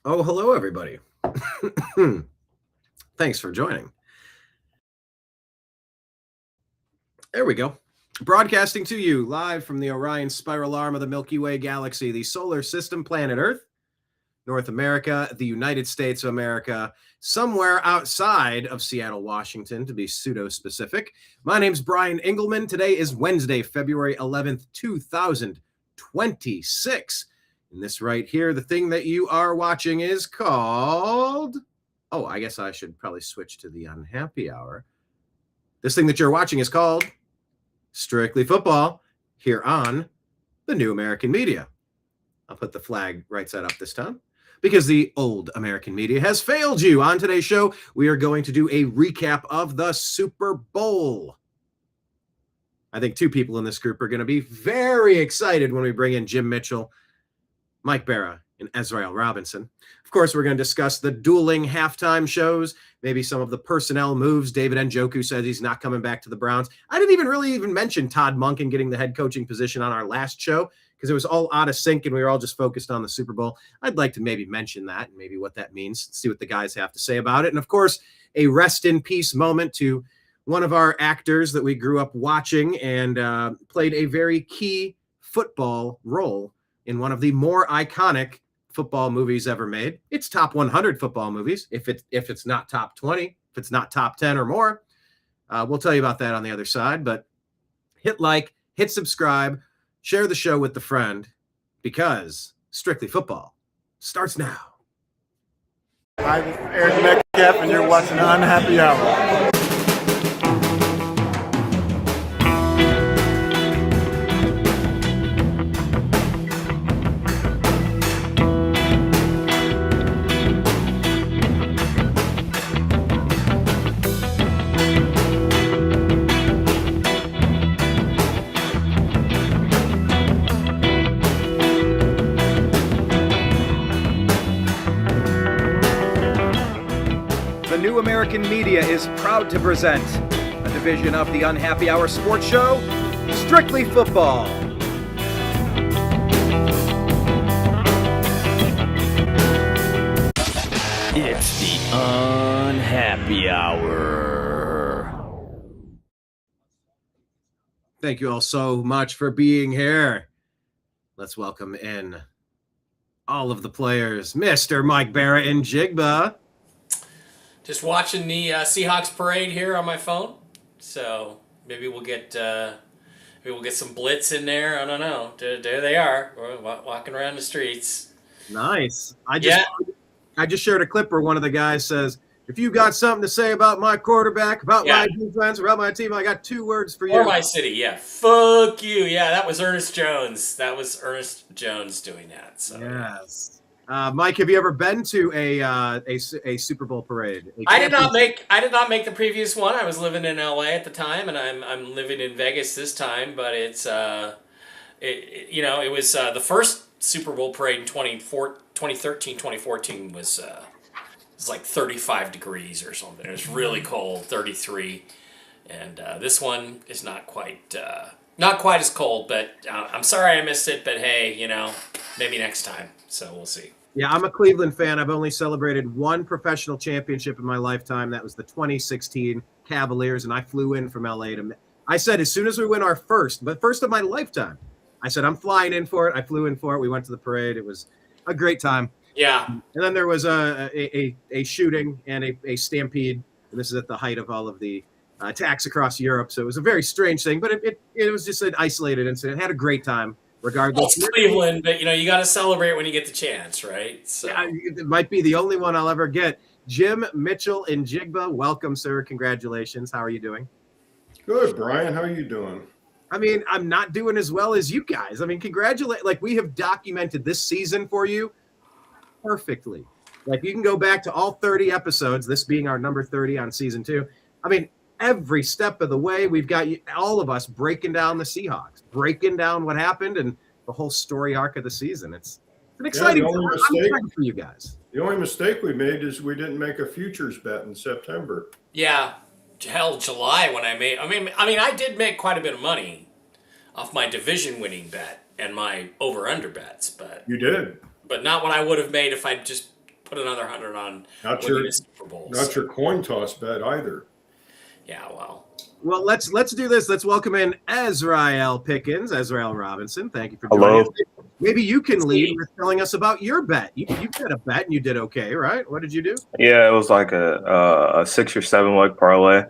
Oh, hello, everybody. Thanks for joining. There we go. Broadcasting to you live from the Orion spiral arm of the Milky Way galaxy, the solar system, planet Earth, North America, the United States of America, somewhere outside of Seattle, Washington, to be pseudo-specific. My name's Brian Engelman. Today is Wednesday, February 11th, 2026. And this right here, the thing that you are watching is called... Oh, I guess I should probably switch to the unhappy hour. This thing that you're watching is called Strictly Football here on the New American Media. I'll put the flag right side up this time because the old American media has failed you. On today's show, we are going to do a recap of the Super Bowl. I think two people in this group are going to be very excited when we bring in Jim Mitchell, Mike Bara, and Ez'Ryel Robinson. Of course, we're going to discuss the dueling halftime shows, maybe some of the personnel moves. David Njoku says he's not coming back to the Browns. I didn't even mention Todd Monken getting the head coaching position on our last show because it was all out of sync and we were all just focused on the Super Bowl. I'd like to maybe mention that and maybe what that means, see what the guys have to say about it. And of course, a rest in peace moment to one of our actors that we grew up watching and played a very key football role in one of the more iconic football movies ever made. It's top 100 football movies. If it's not top 20, if it's not top 10 or more, we'll tell you about that on the other side. But hit like, hit subscribe, share the show with the friend because Strictly Football starts now. Hi, this is Eric Metcalf, and you're watching Unhappy Hour. New American Media is proud to present a division of the Unhappy Hour sports show, Strictly Football. It's the Unhappy Hour. Thank you all so much for being here. Let's welcome in all of the players, Mr. Mike Bara and Jigba. Just watching the Seahawks parade here on my phone, so maybe we'll get some blitz in there. I don't know. There they are, walking around the streets. Nice. I just shared a clip where one of the guys says, "If you got something to say about my quarterback, about my defense, or about my team, I got two words for you." Or my city, yeah. Fuck you. Yeah, that was Ernest Jones. Doing that. So. Yes. Mike, have you ever been to a Super Bowl parade? I did not make the previous one. I was living in LA at the time, and I'm living in Vegas this time. But it's it was the first Super Bowl parade in 2013, 2014 was like 35 degrees or something. It was really cold, 33, and this one is not quite as cold. But I'm sorry I missed it. But hey, maybe next time. So we'll see. Yeah, I'm a Cleveland fan. I've only celebrated one professional championship in my lifetime. That was the 2016 Cavaliers, and I flew in from LA to. I said as soon as we win our first of my lifetime, I said I'm flying in for it. I flew in for it. We went to the parade. It was a great time. Yeah. And then there was a shooting and a stampede, and this is at the height of all of the attacks across Europe. So it was a very strange thing, but it was just an isolated incident. I had a great time. Regardless, it's Cleveland, but you got to celebrate when you get the chance, right? So. Yeah, it might be the only one I'll ever get. Jim Mitchell and Jigba, welcome, sir. Congratulations. How are you doing? Good, Brian. How are you doing? I mean, I'm not doing as well as you guys. I mean, congratulate. Like, we have documented this season for you perfectly. Like, you can go back to all 30 episodes, this being our number 30 on season 2. I mean, every step of the way, we've got all of us breaking down the Seahawks, breaking down what happened and the whole story arc of the season. It's an exciting time. I'm excited for you guys. The only mistake we made is we didn't make a futures bet in September. Yeah, hell, July when I made. I mean, I did make quite a bit of money off my division-winning bet and my over/under bets, but you did. But not what I would have made if I just put another 100 on Not winning your, a Super Bowl. not your coin toss bet either. Yeah, well. Well, let's do this. Let's welcome in Ez'Ryel Pickens, Ez'Ryel Robinson. Thank you for joining Hello. us. Maybe you can lead with telling us about your bet. You had a bet and you did okay, right? What did you do? Yeah, it was like a 6 or 7 leg parlay,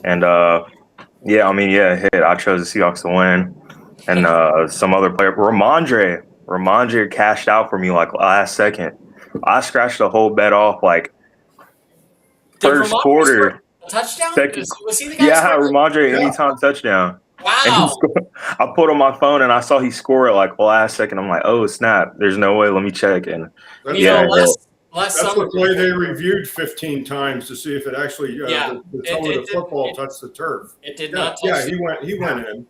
and it hit. I chose the Seahawks to win, and some other player, Ramondre cashed out for me like last second. I scratched the whole bet off like Did first Vermont quarter, score a touchdown? second. Was he the guy? Yeah, who scored? Ramondre Yeah. anytime touchdown. And he Wow. scored. I put on my phone and I saw he scored at like the last second. I'm like, oh snap! There's no way. Let me check. And That's, You know, yeah, last that's summer. the play they reviewed 15 times to see if it actually Yeah. the toe of It the football touched the turf. It did Yeah, not touch. yeah, he went in.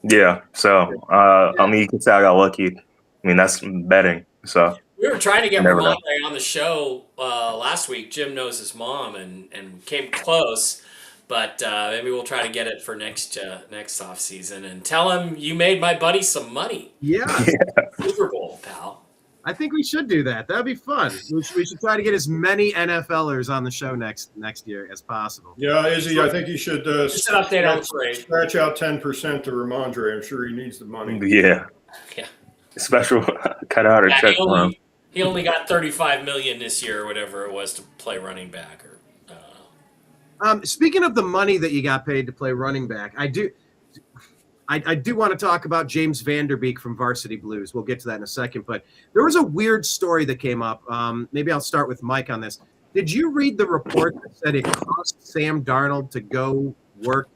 yeah. So I mean, you can say I got lucky. I mean, that's betting. So We were trying to get Never know. Ramondre on the show last week. Jim knows his mom and came close, but maybe we'll try to get it for next off season and tell him you made my buddy some money. Yeah, Super Bowl, pal. I think we should do that. That'd be fun. We should try to get as many NFLers on the show next year as possible. Yeah, Izzy, I think you should Just an update on the parade. scratch out 10% to Ramondre. I'm sure he needs the money. yeah, Yeah. special cut out or Yeah, check for him. he only got $35 million this year or whatever it was to play running back. Or Speaking of the money that you got paid to play running back, I do want to talk about James Vanderbeek from Varsity Blues. We'll get to that in a second, but there was a weird story that came up. Maybe I'll start with Mike on this. Did you read the report that said it cost Sam Darnold to go work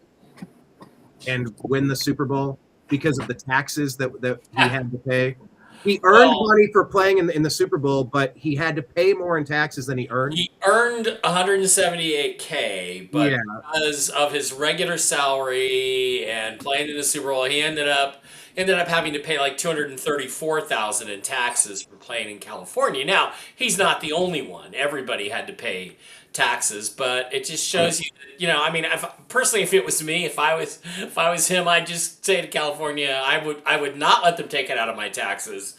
and win the Super Bowl because of the taxes that he had to pay? He earned money for playing in the Super Bowl, but he had to pay more in taxes than he earned. He earned $178K, but because of his regular salary and playing in the Super Bowl, he ended up having to pay like $234,000 in taxes for playing in California. Now, he's not the only one. Everybody had to pay taxes, but it just shows you, I mean, if it was me, if I was him, I'd just say to California, I would not let them take it out of my taxes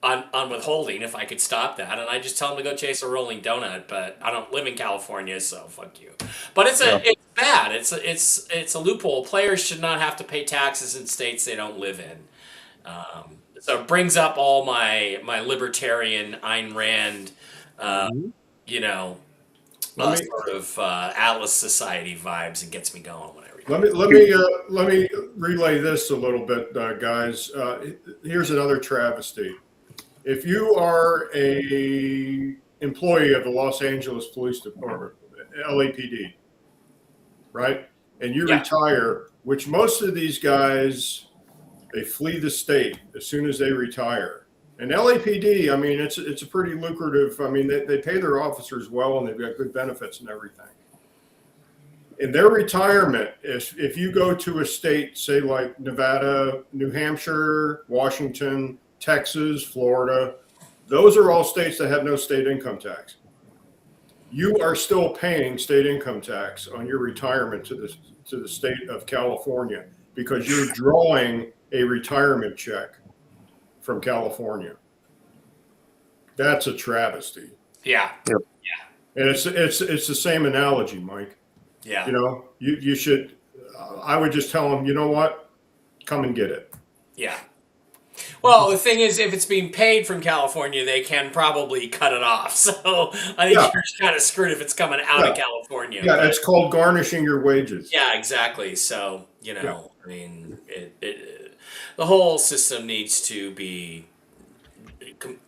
on withholding if I could stop that, and I just tell them to go chase a rolling donut. But I don't live in California, so fuck you. But it's bad. It's a loophole. Players should not have to pay taxes in states they don't live in. So it brings up all my libertarian Ayn Rand, sort of Atlas Society vibes, and gets me going when I read. Let me relay this a little bit, guys. Here's another travesty. If you are a employee of the Los Angeles Police Department, LAPD, right, and you retire, which most of these guys, they flee the state as soon as they retire. And LAPD, I mean, it's a pretty lucrative. I mean, they pay their officers well, and they've got good benefits and everything. In their retirement, if you go to a state, say like Nevada, New Hampshire, Washington, Texas, Florida, those are all states that have no state income tax. You are still paying state income tax on your retirement to the state of California because you're drawing a retirement check from California. That's a travesty. Yeah. Yep. And it's the same analogy, Mike. Yeah. You should. I would just tell them, you know what, come and get it. Yeah. Well, the thing is, if it's being paid from California, they can probably cut it off. So I think you're kind of screwed if it's coming out of California. Yeah, it's called garnishing your wages. Yeah, exactly. So, I mean, the whole system needs to be.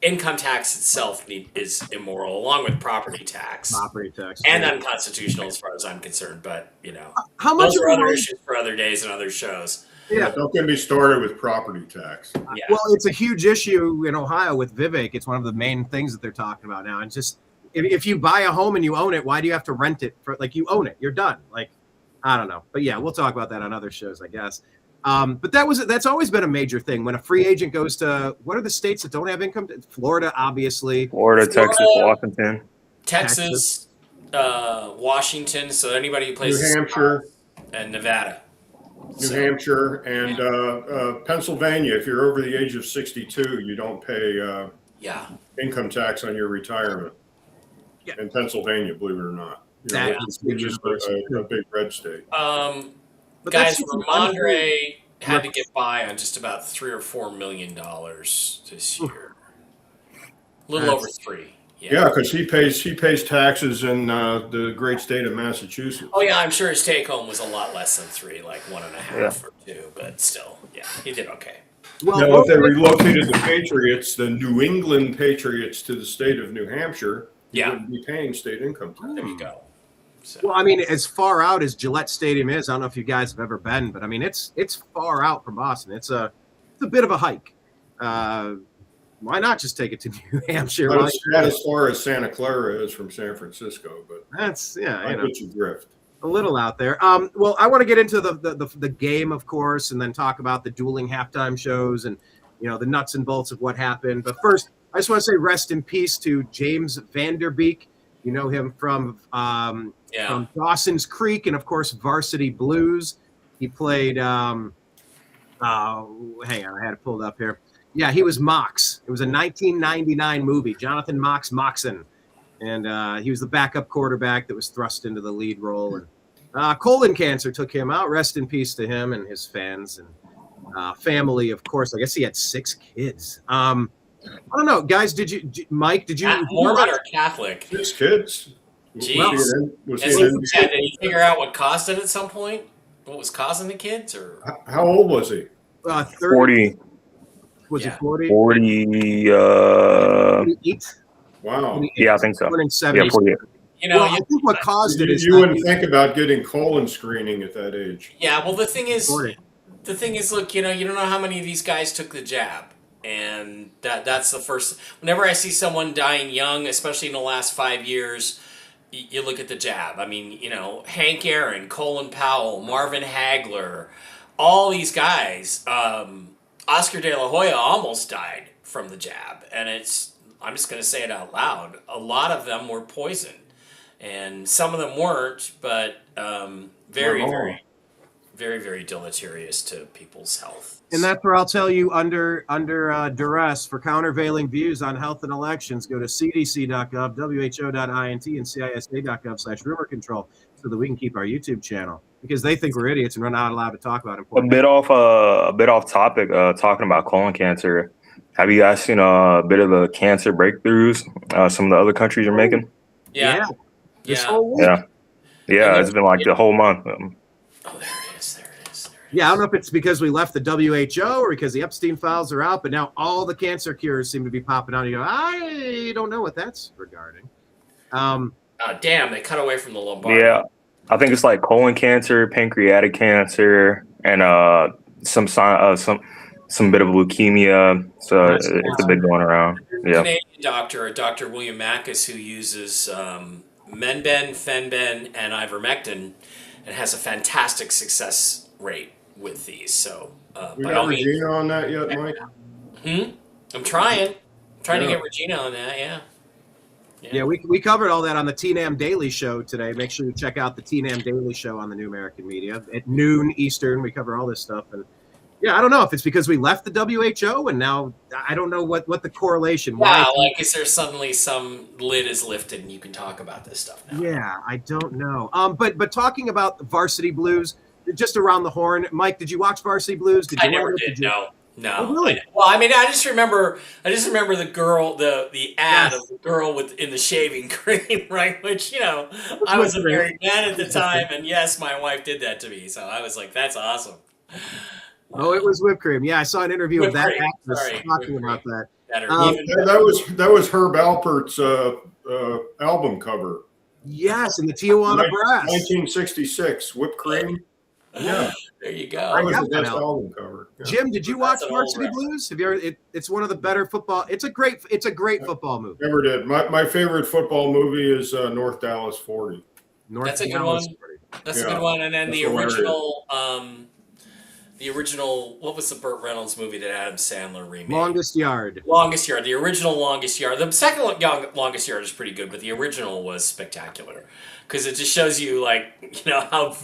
Income tax itself is immoral, along with property tax. And unconstitutional as far as I'm concerned. But, how much those are other issues for other days and other shows. Yeah, don't get me started with property tax. Yeah. Well, it's a huge issue in Ohio with Vivek. It's one of the main things that they're talking about now. And just if you buy a home and you own it, why do you have to rent it for? Like, you own it, you're done. Like, I don't know, but yeah, we'll talk about that on other shows, I guess. But that's always been a major thing when a free agent goes to, what are the states that don't have income? Florida, obviously. Florida, Texas, Washington, Texas, Washington. So anybody who plays New Hampshire and Nevada. New Hampshire and Pennsylvania. If you're over the age of 62, you don't pay income tax on your retirement. Yeah. and Pennsylvania, believe it or not. You know, That which is a big red state. But Guys, that's just an Ramondre had to get by on just about $3 or $4 million this year. A little over 3. Yeah, because he pays taxes in the great state of Massachusetts. Oh yeah, I'm sure his take home was a lot less than 3, like 1.5 or 2, but still, yeah, he did okay. well, Now, if they relocated the Patriots, the New England Patriots, to the state of New Hampshire, he Yeah. wouldn't be paying state income tax. There you go. So, well, I mean, as far out as Gillette Stadium is, I don't know if you guys have ever been, but I mean, it's far out from Boston. It's a bit of a hike. Why not just take it to New Hampshire? Not as far as Santa Clara is from San Francisco, but That's I get you drift. a little out there. Well, I want to get into the game, of course, and then talk about the dueling halftime shows and the nuts and bolts of what happened. But first, I just want to say rest in peace to James Vanderbeek. You know him from Dawson's Creek and, of course, Varsity Blues. He played. Hang on, I had it pulled up here. Yeah, he was Mox. It was a 1999 movie. Jonathan Moxon. And he was the backup quarterback that was thrust into the lead role. And colon cancer took him out. Rest in peace to him and his fans and family, of course. I guess he had 6 kids. I don't know, guys. Mike? Did you Mormon or Catholic? 6 kids. Jeez. Did you figure out what caused it at some point? What was causing the kids? Or how old was he? 40. Was he 40? 40. 48? Wow. Yeah, I think so. Born in Yeah, 70. 40. I think what caused it is you wouldn't think about getting colon screening at that age. Yeah, well, the thing is, 40. look, you don't know how many of these guys took the jab. And that's the first. Whenever I see someone dying young, especially in the last 5 years, you look at the jab. I mean, Hank Aaron, Colin Powell, Marvin Hagler, all these guys. Oscar De La Hoya almost died from the jab, and I'm just going to say it out loud. A lot of them were poisoned, and some of them weren't, but very, very, very, very deleterious to people's health. And that's where I'll tell you under duress for countervailing views on health and elections, go to cdc.gov, who.int, and cisa.gov/rumor control so that we can keep our YouTube channel because they think we're idiots and we're not allowed to talk about A bit off topic, talking about colon cancer. Have you guys seen a bit of the cancer breakthroughs some of the other countries are making? Yeah. This whole week. Yeah, it's been like the whole month. Oh, there it is. Yeah, I don't know if it's because we left the WHO or because the Epstein files are out, but now all the cancer cures seem to be popping out. You go, I don't know what that's regarding. Damn, they cut away from the lumbar. Yeah, I think it's like colon cancer, pancreatic cancer, and some bit of leukemia. So it's a bit going around. Yeah. Canadian doctor, Dr. William Mackus, who uses Menben, Fenben, and ivermectin, and has a fantastic success rate with these. So, We got Regina on that yet, Mike? I'm trying to get Regina on that. Yeah, we covered all that on the TNAM Daily Show today. Make sure you check out the TNAM Daily Show on the New American Media at noon Eastern. We cover all this stuff, and I don't know if it's because we left the WHO and now I don't know what the correlation. Wow, like is there suddenly some lid is lifted and you can talk about this stuff now? Yeah, I don't know. But talking about the Varsity Blues, just around the horn, Mike, did you watch Varsity Blues? I never did. No. Oh, really? Well, I mean, I just remember the girl, the ad of the girl in the shaving cream, right? Which I was a married man at the time, and yes, my wife did that to me, so I was like, that's awesome. Oh, it was whipped cream. Yeah, I saw an interview with that actress talking about that. That was Herb Alpert's album cover. Yes, in the Tijuana Brass. 1966, whipped cream. Yeah, there you go. That was the best album cover. Yeah. Jim, did you watch Varsity Blues? Have you ever? It's one of the better football. It's a great football movie. Never did. My favorite football movie is North Dallas 40. That's a good one. That's a good one. And then the original, what was the Burt Reynolds movie that Adam Sandler remade? Longest Yard. The original Longest Yard. The second Longest Yard is pretty good, but the original was spectacular because it just shows you how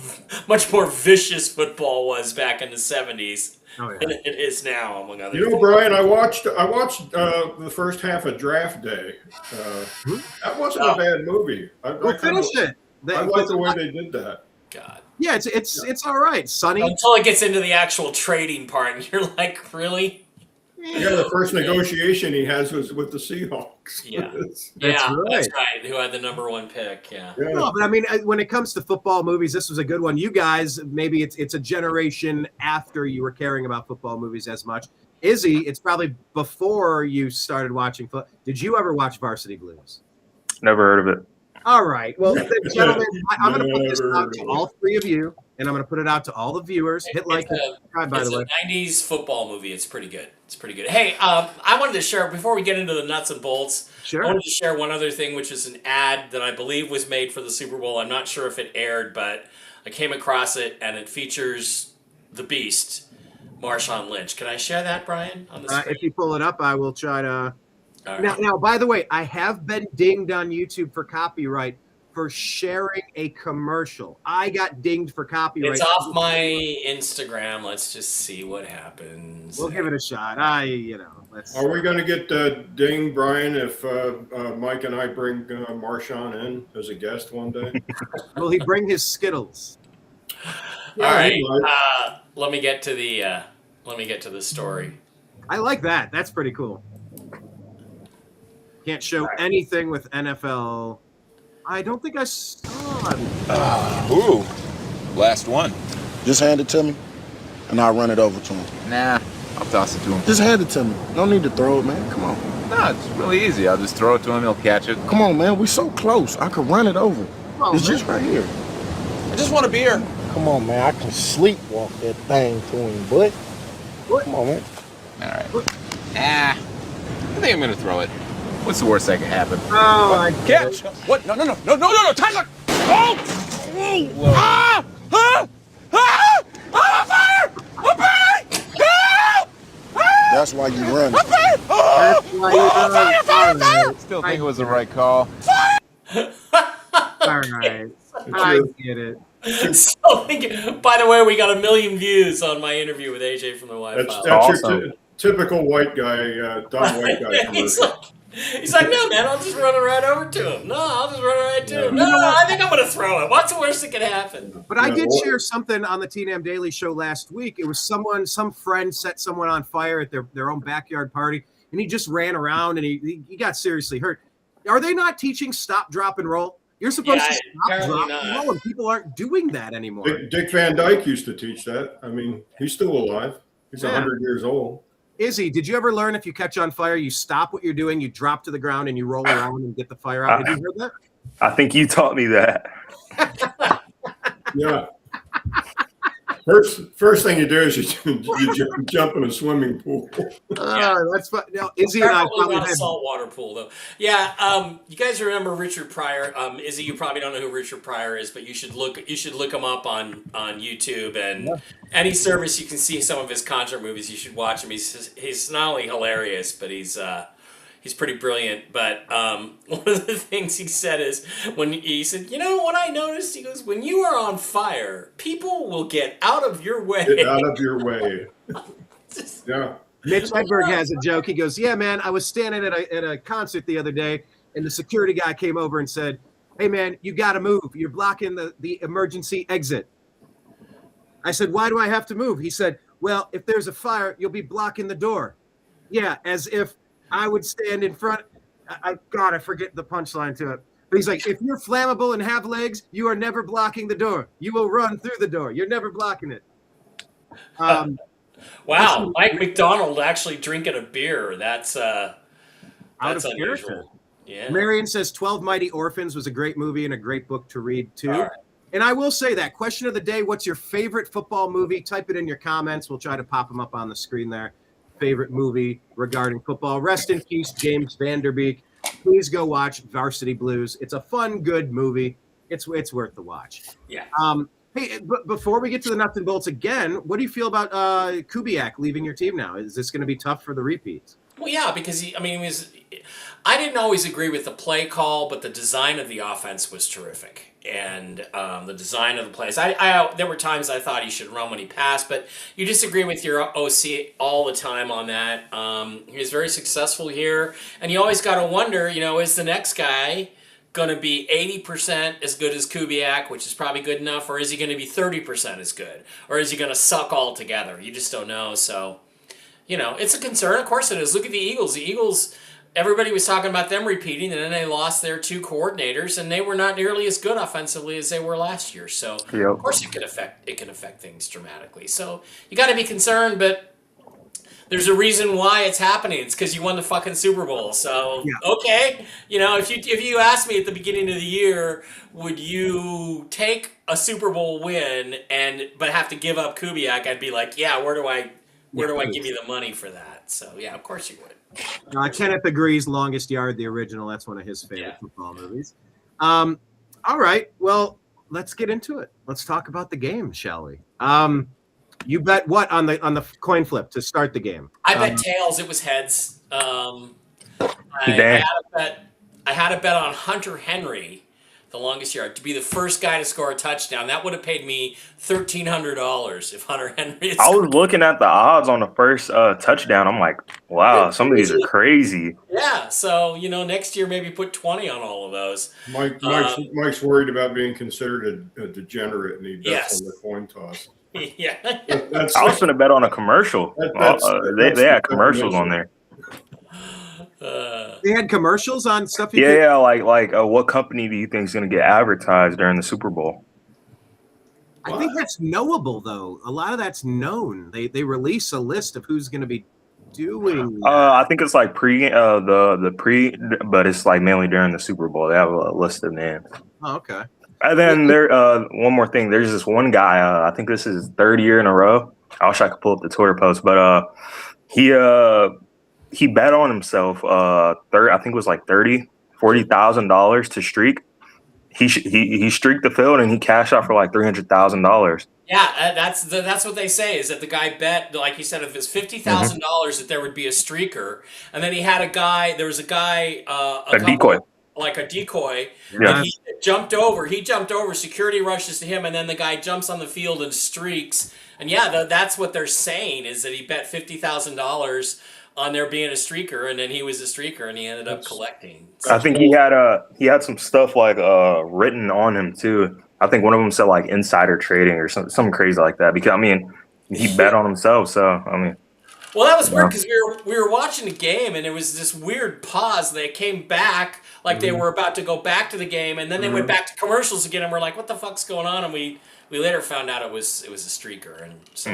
much more vicious football was back in the 70s. Oh, yeah. than it is now, among other You know, things. Brian, I watched the first half of Draft Day. That wasn't a bad movie. We'll finish it. I like the way they did that. God. Yeah, it's all right. Sunny. Until it gets into the actual trading part, and you're like, really? Yeah, the first negotiation he has was with the Seahawks. Yeah. That's That's right. right. Who had the #1 pick? Yeah. Yeah. No, but I mean, when it comes to football movies, this was a good one. You guys, maybe it's a generation after you were caring about football movies as much. Izzy, it's probably before you started watching football. Did you ever watch Varsity Blues? Never heard of it. All right. Well, gentlemen, I'm going to put this out to all three of you, and I'm going to put it out to all the viewers. Hit like and subscribe, by the way. It's a 90s football movie. It's pretty good. It's pretty good. Hey, I wanted to share, before we get into the nuts and bolts, Sure. I wanted to share one other thing, which is an ad that I believe was made for the Super Bowl. I'm not sure if it aired, but I came across it, and it features the Beast, Marshawn Lynch. Can I share that, Brian, on the screen? If you pull it up, I will try to. All right. Now, by the way, I have been dinged on YouTube for copyright for sharing a commercial. I got dinged for copyright. It's off my Instagram. Let's just see what happens. We'll give it a shot. Let's. Are we going to get dinged, Brian, if Mike and I bring Marshawn in as a guest one day? Will he bring his Skittles? All right. Let me get to the story. I like that. That's pretty cool. Can't show anything with NFL. I don't think I saw it. Ooh, last one. Just hand it to me, and I'll run it over to him. Nah, I'll toss it to him. Just hand it to me. No need to throw it, man. Come on. Nah, it's really easy. I'll just throw it to him. He'll catch it. Come on, man. We so close. I could run it over. It's just right here. I just want a beer. Come on, man. I can sleepwalk that thing to him, but come on, man. All right. I think I'm gonna throw it. What's the worst that can happen? Oh, I Catch! What? No! Tyler! Oh! Whoa. Ah! Ah! Ah! I'm on fire! I'm burning! Help! Ah! That's why you run it. I'm burning! Oh! That's why you Fire! Still think it was the right call. All right. I get it. So, by the way, we got 1 million views on my interview with AJ from the Wi-Fi. That's Awesome. your typical white guy, dumb white guy commercial. He's like, no, man, I'll just run it right over to him. No, I'll just run it right to him. No, I think I'm going to throw it. What's the worst that could happen? But I did share something on the TNAM Daily Show last week. It was some friend set someone on fire at their own backyard party, and he just ran around and he got seriously hurt. Are they not teaching stop, drop, and roll? You're supposed to stop, drop, and roll, and people aren't doing that anymore. Dick Van Dyke used to teach that. I mean, he's still alive. He's 100 years old. Izzy, did you ever learn if you catch on fire, you stop what you're doing, you drop to the ground, and you roll around and get the fire out? Have you heard that? I think you taught me that. Yeah. First thing you do is you jump in a swimming pool. That's fun. Now, Izzy and I probably not a had saltwater pool though. Yeah, you guys remember Richard Pryor? Izzy, you probably don't know who Richard Pryor is, but you should look him up on YouTube and any service you can see some of his concert movies. You should watch him. He's not only hilarious, but he's pretty brilliant. But one of the things he said is when he said, what I noticed, he goes, when you are on fire, people will get out of your way. Get out of your way. Yeah. Mitch Hedberg has a joke. He goes, yeah, man, I was standing at a concert the other day, and the security guy came over and said, hey, man, you got to move. You're blocking the emergency exit. I said, why do I have to move? He said, well, if there's a fire, you'll be blocking the door. Yeah, as if I would stand in front. I forget the punchline to it. But he's like, if you're flammable and have legs, you are never blocking the door. You will run through the door. You're never blocking it. Wow, Mike McDonald actually drinking a beer. That's unusual. Character. Yeah. Marion says 12 Mighty Orphans was a great movie and a great book to read, too. Right. And I will say that. Question of the day, what's your favorite football movie? Type it in your comments. We'll try to pop them up on the screen there. Favorite movie regarding football. Rest in peace, James Vanderbeek. Please go watch Varsity Blues. It's a fun, good movie. It's worth the watch. Yeah. Hey, but before we get to the nuts and bolts again, what do you feel about Kubiak leaving your team now? Is this going to be tough for the repeats? Well, yeah, because I didn't always agree with the play call, but the design of the offense was terrific. and the design of the plays. There were times I thought he should run when he passed, but you disagree with your OC all the time on that. He was very successful here, and you always got to wonder, is the next guy going to be 80% as good as Kubiak, which is probably good enough, or is he going to be 30% as good, or is he going to suck altogether? You just don't know. So, it's a concern. Of course it is. Look at the Eagles. The Eagles, everybody was talking about them repeating, and then they lost their 2 coordinators, and they were not nearly as good offensively as they were last year. So, Of course it can affect things dramatically. So you got to be concerned, but there's a reason why it's happening. It's because you won the fucking Super Bowl. So, okay. If you asked me at the beginning of the year, would you take a Super Bowl win but have to give up Kubiak? I'd be like, yeah, where do I give you the money for that? So, yeah, of course you would. Kenneth agrees. Longest Yard, the original. That's one of his favorite football movies. All right. Well, let's get into it. Let's talk about the game, shall we? You bet what on the coin flip to start the game? I bet tails. It was heads. I had a bet on Hunter Henry, the longest yard, to be the first guy to score a touchdown. That would have paid me $1,300 if Hunter Henry. I was looking at the odds on the first touchdown. I'm like, wow, some of these are crazy. Yeah, so next year maybe put 20 on all of those. Mike's worried about being considered a degenerate, and he bets on the coin toss. Yeah, I was going to bet on a commercial. They had commercials on there. They had commercials on stuff. Like what company do you think is going to get advertised during the Super Bowl? I think that's knowable, though. A lot of that's known. They release a list of who's going to be doing that. I think it's like but it's like mainly during the Super Bowl. They have a list of names. Oh, okay. And then one more thing. There's this one guy. I think this is his 3rd year in a row. I wish I could pull up the Twitter post, but he bet on himself. I think it was like $40,000 to streak. He streaked the field and he cashed out for like $300,000. Yeah, that's what they say, is that the guy bet, like you said, if it's $50,000 that there would be a streaker, and then he had a guy. There was a guy, a decoy. Like a decoy. Yeah. And he jumped over, security rushes to him, and then the guy jumps on the field and streaks. And that's what they're saying, is that he bet $50,000 on there being a streaker, and then he was a streaker, and he ended up collecting. I think he had some stuff like written on him too. I think one of them said like insider trading or something crazy like that. Because he bet on himself, so Well, that was weird because we were watching the game, and it was this weird pause. They came back like they were about to go back to the game, and then they went back to commercials again, and we're like, "What the fuck's going on?" And we later found out it was a streaker, and so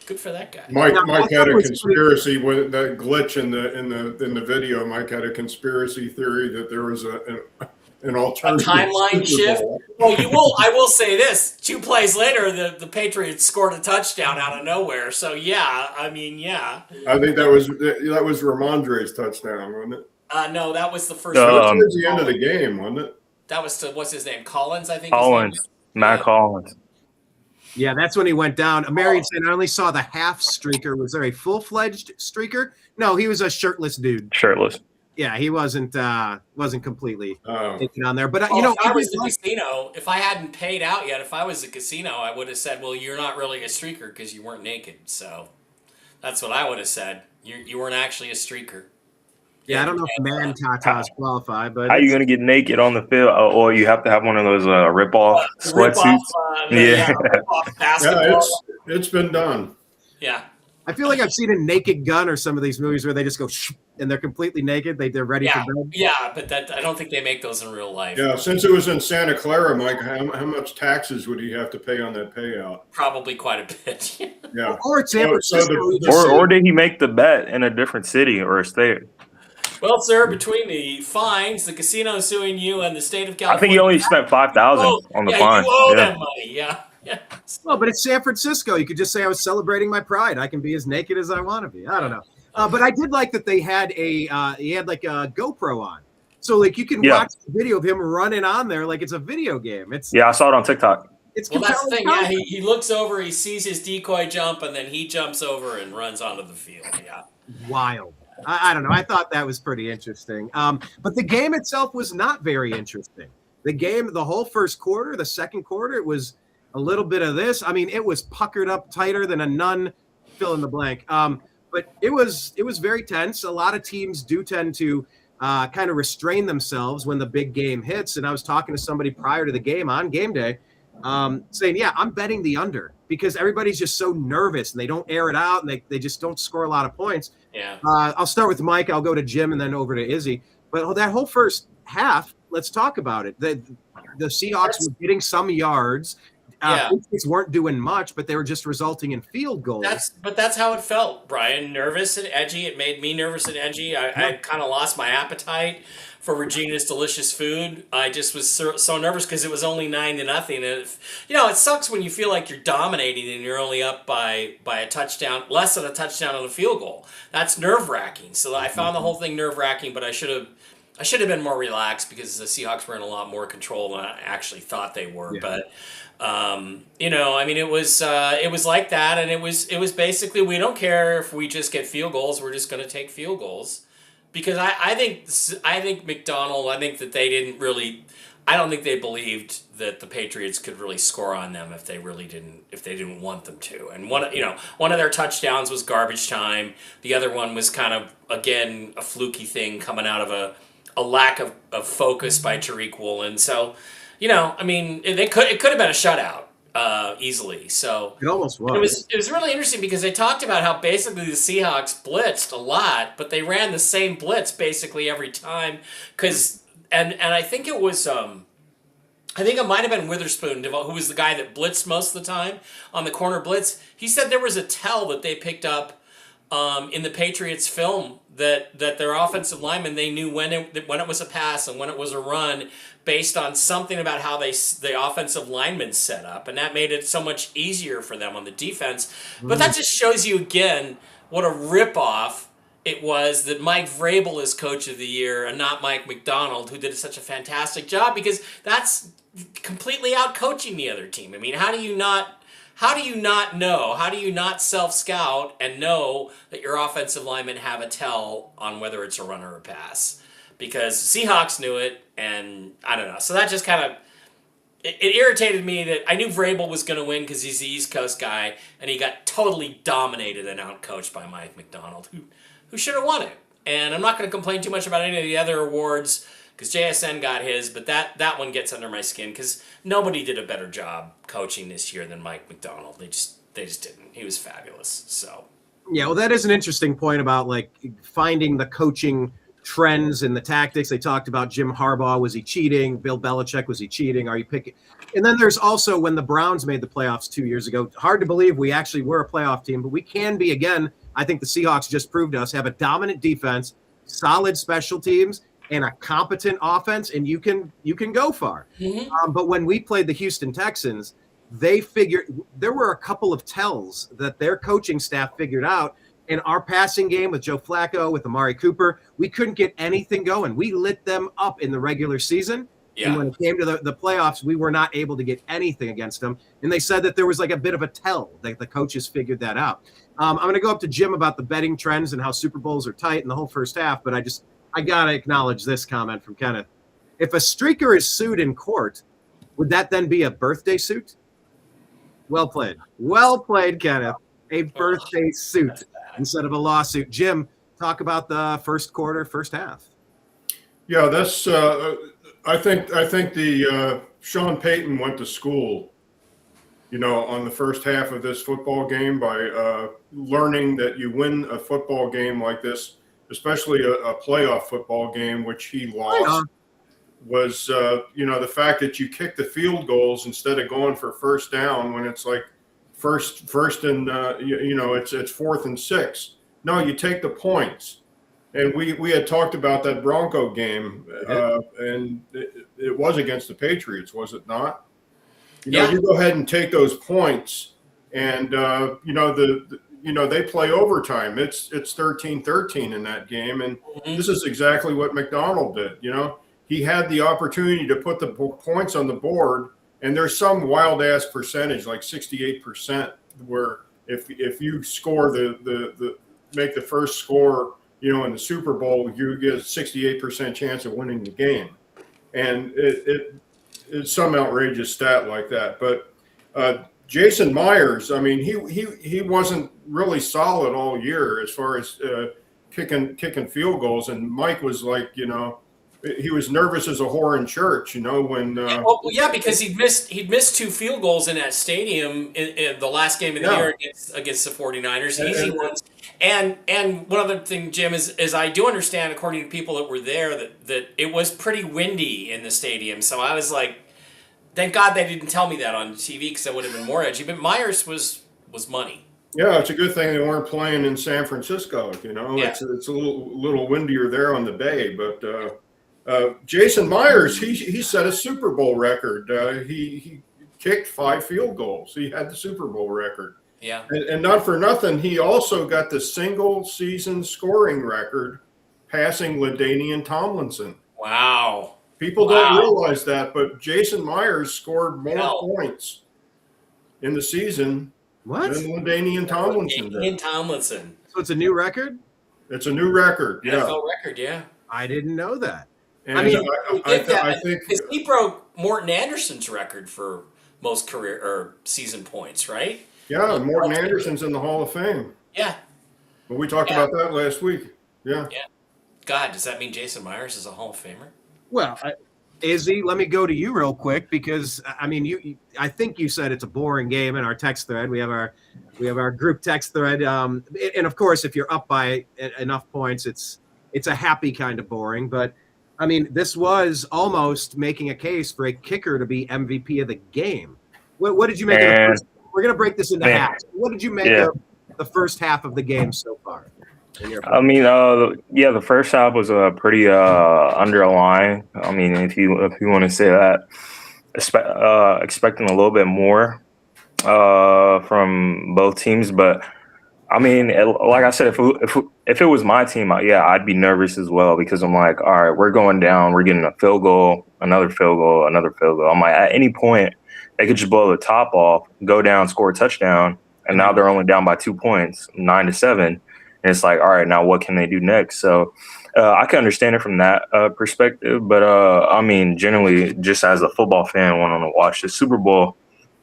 good for that guy. Mike had a conspiracy with that glitch in the video. Mike had a conspiracy theory that there was an alternative timeline shift. Well, I will say this: 2 plays later, the Patriots scored a touchdown out of nowhere. So I think that was Ramondre's touchdown, wasn't it? No, that was the first. That was the end of the game, wasn't it? That was to what's his name? Collins, I think. Matt Collins. Yeah, that's when he went down. Marion said, I only saw the half streaker. Was there a full-fledged streaker? No, he was a shirtless dude. Shirtless. Yeah, he wasn't completely taken on there. But if I was the casino, if I hadn't paid out yet, if I was the casino, I would have said, "Well, you're not really a streaker because you weren't naked." So that's what I would have said. You weren't actually a streaker. Yeah, I don't know if man tatas qualify, but how are you going to get naked on the field? Or you have to have one of those rip-off sweatsuits? Rip-off basketball. Yeah, it's been done. Yeah. I feel like I've seen a Naked Gun or some of these movies where they just go and they're completely naked. They're ready for bed. Yeah, but I don't think they make those in real life. Yeah, since it was in Santa Clara, Mike, how much taxes would he have to pay on that payout? Probably quite a bit. Yeah. Or it's San Francisco. Or did he make the bet in a different city or a state? Well, sir, between the fines, the casino suing you, and the state of California, I think he only spent $5,000 on the fine. You owe them money. Yeah. Well, but it's San Francisco. You could just say I was celebrating my pride. I can be as naked as I want to be. I don't know. But I did like that they had he had like a GoPro on. So like you can watch the video of him running on there like it's a video game. I saw it on TikTok. That's the thing. Yeah, he looks over, he sees his decoy jump, and then he jumps over and runs onto the field. Yeah. Wild. I don't know. I thought that was pretty interesting. But the game itself was not very interesting. The game, the whole first quarter, the second quarter, it was a little bit of this. I mean, it was puckered up tighter than a nun, fill in the blank. But it was very tense. A lot of teams do tend to kind of restrain themselves when the big game hits. And I was talking to somebody prior to the game on game day saying, yeah, I'm betting the under because everybody's just so nervous and they don't air it out and they just don't score a lot of points. Yeah. I'll start with Mike. I'll go to Jim and then over to Izzy. But that whole first half, let's talk about it. The Seahawks were getting some yards. Patriots weren't doing much, but they were just resulting in field goals. That's how it felt, Brian. Nervous and edgy. It made me nervous and edgy. I kind of lost my appetite for Regina's delicious food. I just was so nervous because it was only 9-0. And it sucks when you feel like you're dominating and you're only up by a touchdown, less than a touchdown on a field goal. That's nerve-wracking. So I found the whole thing nerve-wracking, but I should have been more relaxed because the Seahawks were in a lot more control than I actually thought they were. Yeah. But it was like that, and it was basically we don't care if we just get field goals. We're just going to take field goals because I think McDonald. I think that they didn't really. I don't think they believed that the Patriots could really score on them if they didn't want them to. And one of their touchdowns was garbage time. The other one was kind of again a fluky thing coming out of a lack of focus by Tariq Woolen. So. It could have been a shutout easily. So it almost was. It was really interesting because they talked about how basically the Seahawks blitzed a lot, but they ran the same blitz basically every time. And I think it was I think it might have been Witherspoon who was the guy that blitzed most of the time on the corner blitz. He said there was a tell that they picked up in the Patriots film that their offensive linemen, they knew when it was a pass and when it was a run based on something about how the offensive linemen set up, and that made it so much easier for them on the defense. But that just shows you again what a ripoff it was that Mike Vrabel is coach of the year and not Mike McDonald, who did such a fantastic job, because that's completely out coaching the other team. I mean, how do you not know? How do you not self-scout and know that your offensive linemen have a tell on whether it's a run or a pass? Because Seahawks knew it, and I don't know. So that just kind of it irritated me that I knew Vrabel was going to win because he's the East Coast guy, and he got totally dominated and outcoached by Mike McDonald, who should have won it. And I'm not going to complain too much about any of the other awards because JSN got his, but that one gets under my skin because nobody did a better job coaching this year than Mike McDonald. They just didn't. He was fabulous. So yeah, well, that is an interesting point about like finding the coaching trends and the tactics. They talked about Jim Harbaugh. Was he cheating? Bill Belichick, was he cheating? Are you picking? And then there's also when the Browns made the playoffs 2 years ago. Hard to believe we actually were a playoff team, but we can be again. I think the Seahawks just proved to us have a dominant defense, solid special teams, and a competent offense, and you can go far. Mm-hmm. But when we played the Houston Texans, they figured there were a couple of tells that their coaching staff figured out. In our passing game with Joe Flacco, with Amari Cooper, we couldn't get anything going. We lit them up in the regular season. Yeah. And when it came to the playoffs, we were not able to get anything against them. And they said that there was like a bit of a tell that the coaches figured that out. I'm going to go up to Jim about the betting trends and how Super Bowls are tight in the whole first half. But I got to acknowledge this comment from Kenneth. If a streaker is sued in court, would that then be a birthday suit? Well played. Well played, Kenneth. A birthday suit instead of a lawsuit. Jim, talk about the first quarter, first half. Yeah, that's. I think the Sean Payton went to school, on the first half of this football game by learning that you win a football game like this, especially a playoff football game, which he lost, was the fact that you kick the field goals instead of going for first down when it's like first and it's 4th and 6. No, you take the points. And we had talked about that Bronco game, and it was against the Patriots, was it not? You go ahead and take those points, and they play overtime. It's 13-13 in that game, and this is exactly what McDonald did. He had the opportunity to put the points on the board, and there's some wild ass percentage, like 68%, where if you score the make the first score. In the Super Bowl, you get a 68% chance of winning the game. And it's some outrageous stat like that. But Jason Myers, I mean, he wasn't really solid all year as far as kicking field goals. And Mike was like, you know, he was nervous as a whore in church, you know, when. Yeah, because he'd missed 2 field goals in that stadium in the last game of the year against the 49ers, easy ones. And one other thing, Jim, is I do understand, according to people that were there, that it was pretty windy in the stadium. So I was like, thank God they didn't tell me that on TV, because that would have been more edgy. But Myers was money. Yeah, it's a good thing they weren't playing in San Francisco. You know, it's a little windier there on the bay. But Jason Myers, he set a Super Bowl record. He kicked 5 field goals. He had the Super Bowl record. Yeah, and not for nothing, he also got the single season scoring record, passing LaDainian Tomlinson. Wow. People don't realize that, but Jason Myers scored more points in the season than LaDainian Tomlinson did. LaDainian Tomlinson. So it's a new record? It's a new record, yeah. NFL record, yeah. I didn't know that. And I mean, I think because he broke Morton Anderson's record for most career or season points, right? Yeah, Morton Anderson's in the Hall of Fame. Yeah. But we talked about that last week. Yeah. Yeah. God, does that mean Jason Myers is a Hall of Famer? Well, Izzy, let me go to you real quick, because I mean, I think you said it's a boring game in our text thread. We have our group text thread, and of course, if you're up by enough points, it's a happy kind of boring. But I mean, this was almost making a case for a kicker to be MVP of the game. What did you make of the first? We're gonna break this into halves. What did you make of the first half of the game so far? I mean, the first half was pretty underlying. I mean, if you want to say that, expecting a little bit more from both teams, but I mean, like I said, if it was my team, I'd be nervous as well, because I'm like, all right, we're going down, we're getting a field goal, another field goal, another field goal. I'm like, at any point, they could just blow the top off, go down, score a touchdown, and now they're only down by 2 points, 9-7. And it's like, all right, now what can they do next? So I can understand it from that perspective. But, I mean, generally, just as a football fan wanting to watch the Super Bowl,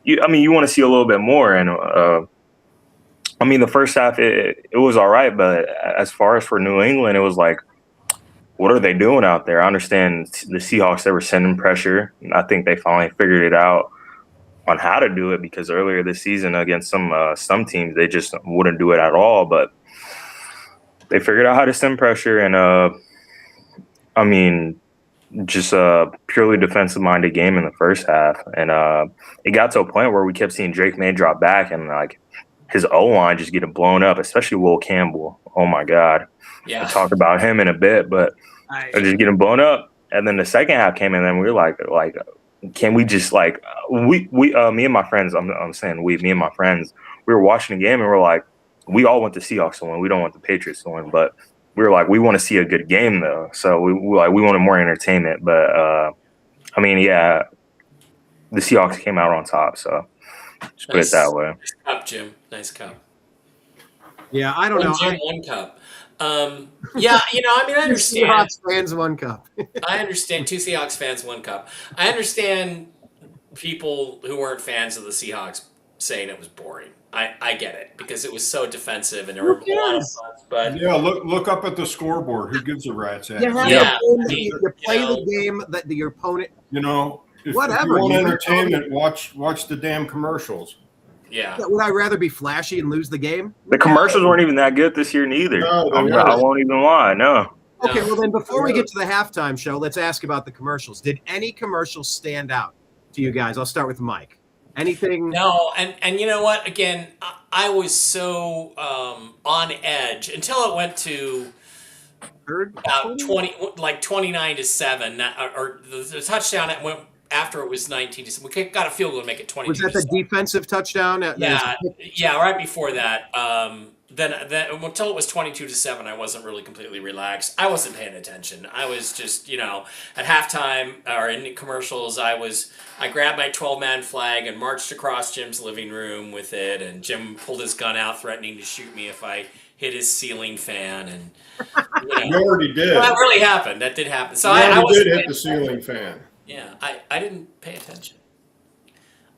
you want to see a little bit more. And, I mean, the first half, it was all right. But as far as for New England, it was like, what are they doing out there? I understand the Seahawks, they were sending pressure. And I think they finally figured it out on how to do it, because earlier this season against some teams, they just wouldn't do it at all. But they figured out how to send pressure, and I mean, just a purely defensive-minded game in the first half. And it got to a point where we kept seeing Drake May drop back, and like his O-line just getting blown up, especially Will Campbell. Oh my God! Yeah, I'll talk about him in a bit, but they're just getting blown up. And then the second half came in, and we were like, can we just like me and my friends? I'm saying me and my friends, we were watching the game, and we're like, we all want the Seahawks to win. We don't want the Patriots to win, but we were like, we want to see a good game though. So we wanted more entertainment. But I mean, yeah, the Seahawks came out on top. So just put it that way. Nice cup, Jim. Nice cup. Yeah, I don't know. Jim, 1 cup. Yeah, I mean, I understand. Seahawks fans, 1 cup. I understand. 2 Seahawks fans, 1 cup. I understand people who weren't fans of the Seahawks saying it was boring. I get it, because it was so defensive and there were a lot of fun. But yeah, look up at the scoreboard. Who gives a rat's ass? You play the game that your opponent. If you whatever. want entertainment, watch the damn commercials. Yeah. Would I rather be flashy and lose the game? The commercials weren't even that good this year, neither. No, I won't even lie. No. Okay, well then, before we get to the halftime show, let's ask about the commercials. Did any commercials stand out to you guys? I'll start with Mike. Anything? No, and you know what? Again, I was so on edge until it went to about 29-7, or the touchdown that went after it was 19-7. We got a field goal to make it 22. Was that the defensive touchdown? Yeah, right before that. Then until it was 22-7, I wasn't really completely relaxed. I wasn't paying attention. I was just, at halftime or in commercials, I grabbed my 12-man flag and marched across Jim's living room with it, and Jim pulled his gun out, threatening to shoot me if I hit his ceiling fan. And You already did. Well, that really happened. That did happen. So I I did hit the ceiling fan. Yeah, I didn't pay attention.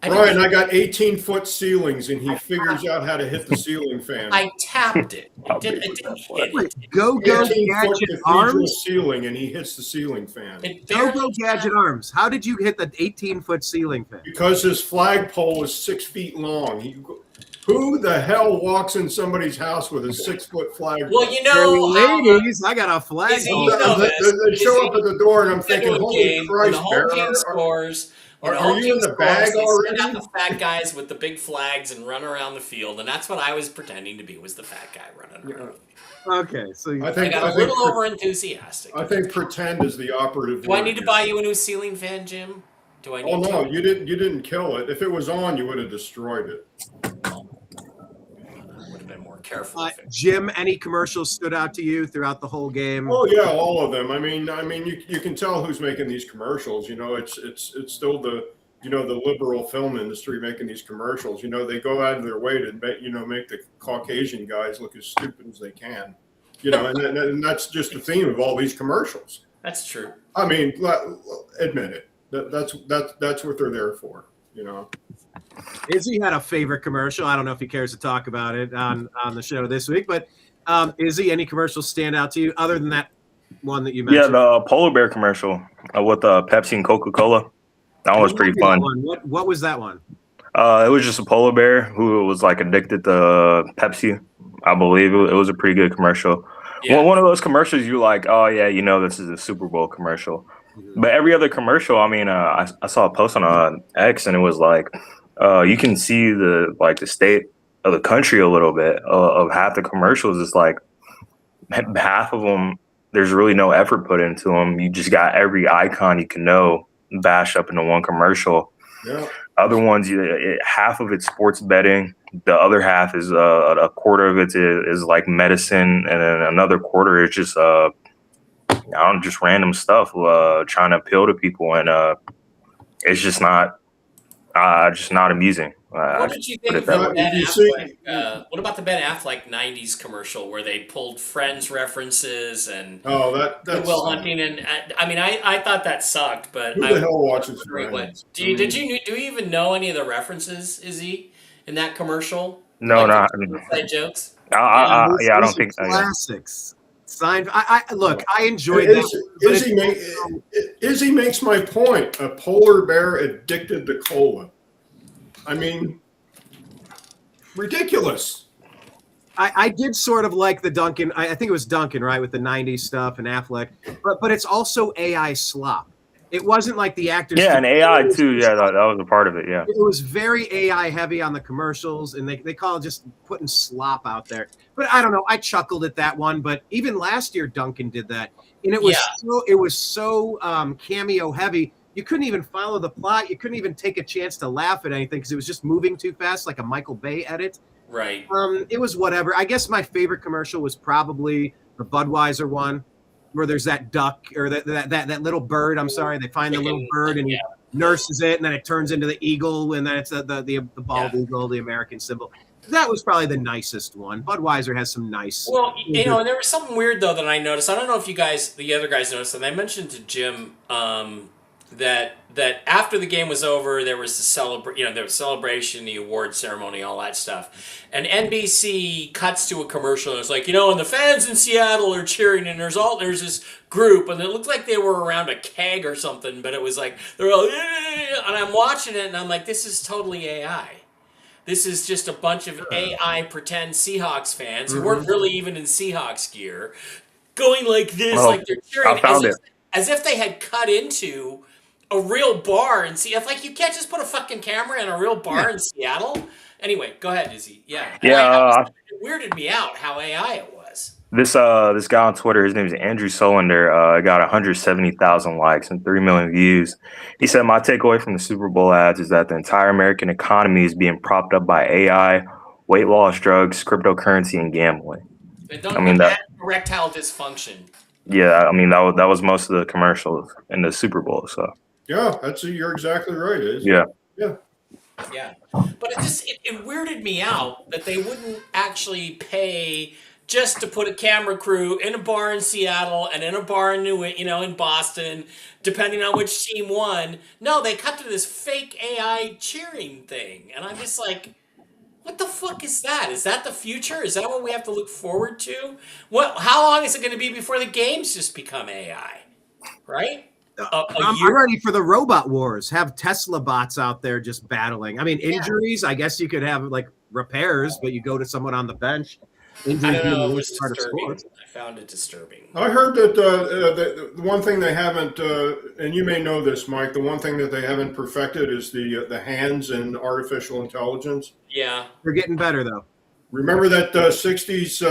Brian, I got 18-foot ceilings, and he figures out how to hit the ceiling fan. I tapped it. It didn't hit Wait, it. go 18-foot gadget cathedral arms. ceiling, and he hits the ceiling fan. It Go barely gadget tapped. arms. How did you hit the 18-foot ceiling fan? Because his flagpole is 6 feet long. Who the hell walks in somebody's house with a 6-foot flagpole? Well, you know how Ladies, I got a flag. Izzy, you know They this. show up at the door, and I'm Into thinking, a holy game, when the Christ, home Bara, team scores. When the are home you team in the scores, bag they already? send out the fat guys with the big flags and run around the field, and that's what I was pretending to be, was the fat guy running around. Okay, so I I think got a little over enthusiastic. I think pretend is the operative. Do I word need to here. buy you a new ceiling fan, Jim? Do I need Oh no, to? you didn't kill it. If it was on, you would have destroyed it. Would have been more careful. If it, Jim, any commercials stood out to you throughout the whole game? Oh yeah, all of them. I mean, you can tell who's making these commercials. You know, it's still the the liberal film industry making these commercials. You know, they go out of their way to make the Caucasian guys look as stupid as they can. You know, and that's just the theme of all these commercials. that's true. I mean, admit it. That's what they're there for. You know. Izzy had a favorite commercial. I don't know if he cares to talk about it on the show this week, but Izzy, any commercials stand out to you other than that one that you Yeah, mentioned? the polar bear commercial with Pepsi and Coca-Cola. That one was pretty That fun. one. What was that one? It was just a polar bear who was like addicted to Pepsi. I believe it was a pretty good commercial. Yeah. One of those commercials you're like, oh yeah, this is a Super Bowl commercial. But every other commercial, I mean, I saw a post on X and it was like, you can see the state of the country a little bit of half the commercials. It's like half of them, there's really no effort put into them. You just got every icon you can know bashed up into one commercial. Yeah. Other ones, half of it's sports betting. The other half is a quarter of it is like medicine, and then another quarter is just just random stuff trying to appeal to people, and it's just not amusing. What did you think of the Ben Affleck? What about the Ben Affleck '90s commercial where they pulled Friends references and that's Good Will Hunting? And I mean, I thought that sucked, but who the hell watches Friends? Friends? Do you even know any of the references, Izzy, in that commercial? No, not inside jokes. I don't think classics. Signed. Look. I enjoyed that. Izzy makes my point. A polar bear addicted to cola. I mean, ridiculous. I did sort of like the Duncan. I think it was Duncan, right, with the '90s stuff and Affleck. But it's also AI slop. It wasn't like the actors. Yeah, and AI too. Yeah, that was a part of it. Yeah, it was very AI heavy on the commercials, and they call it just putting slop out there. But I don't know. I chuckled at that one. But even last year, Duncan did that, and it was so cameo heavy. You couldn't even follow the plot. You couldn't even take a chance to laugh at anything because it was just moving too fast, like a Michael Bay edit. Right. It was whatever. I guess my favorite commercial was probably the Budweiser one, where there's that duck or that little bird. I'm sorry, they find the little bird and he nurses it, and then it turns into the eagle, and then it's the bald eagle, the American symbol. That was probably the nicest one. Budweiser has some nice. Well, and there was something weird though that I noticed. I don't know if the other guys noticed, and I mentioned to Jim that after the game was over, there was the celebration, the award ceremony, all that stuff. And NBC cuts to a commercial, and it's like, and the fans in Seattle are cheering, and there's this group, and it looked like they were around a keg or something, but it was like, they're all, yeah, and I'm watching it, and I'm like, this is totally AI. This is just a bunch of AI pretend Seahawks fans who weren't really even in Seahawks gear, going like this, like they're cheering, as if they had cut into a real bar in Seattle. Like, you can't just put a fucking camera in a real bar in Seattle. Anyway, go ahead, Izzy. Yeah. It weirded me out how AI it was. This guy on Twitter, his name is Andrew Solander, got 170,000 likes and 3 million views. He said, my takeaway from the Super Bowl ads is that the entire American economy is being propped up by AI, weight loss drugs, cryptocurrency, and gambling. That erectile dysfunction. Yeah, I mean, that was most of the commercials in the Super Bowl. So yeah, you're exactly right. Yeah. But it weirded me out that they wouldn't actually pay just to put a camera crew in a bar in Seattle and in a bar in in Boston, depending on which team won. No, they cut to this fake AI cheering thing, and I'm just like, what the fuck is that? Is that the future? Is that what we have to look forward to? How long is it going to be before the games just become AI? Right? I'm ready for the robot wars. Have Tesla bots out there just battling. I mean, injuries, I guess you could have like repairs, but you go to someone on the bench. Injuries I don't know. It being was part of disturbing. sports. I found it disturbing. I heard that the one thing they haven't, and you may know this, Mike, the one thing that they haven't perfected is the hands and artificial intelligence. Yeah. They're getting better though. Remember that 60s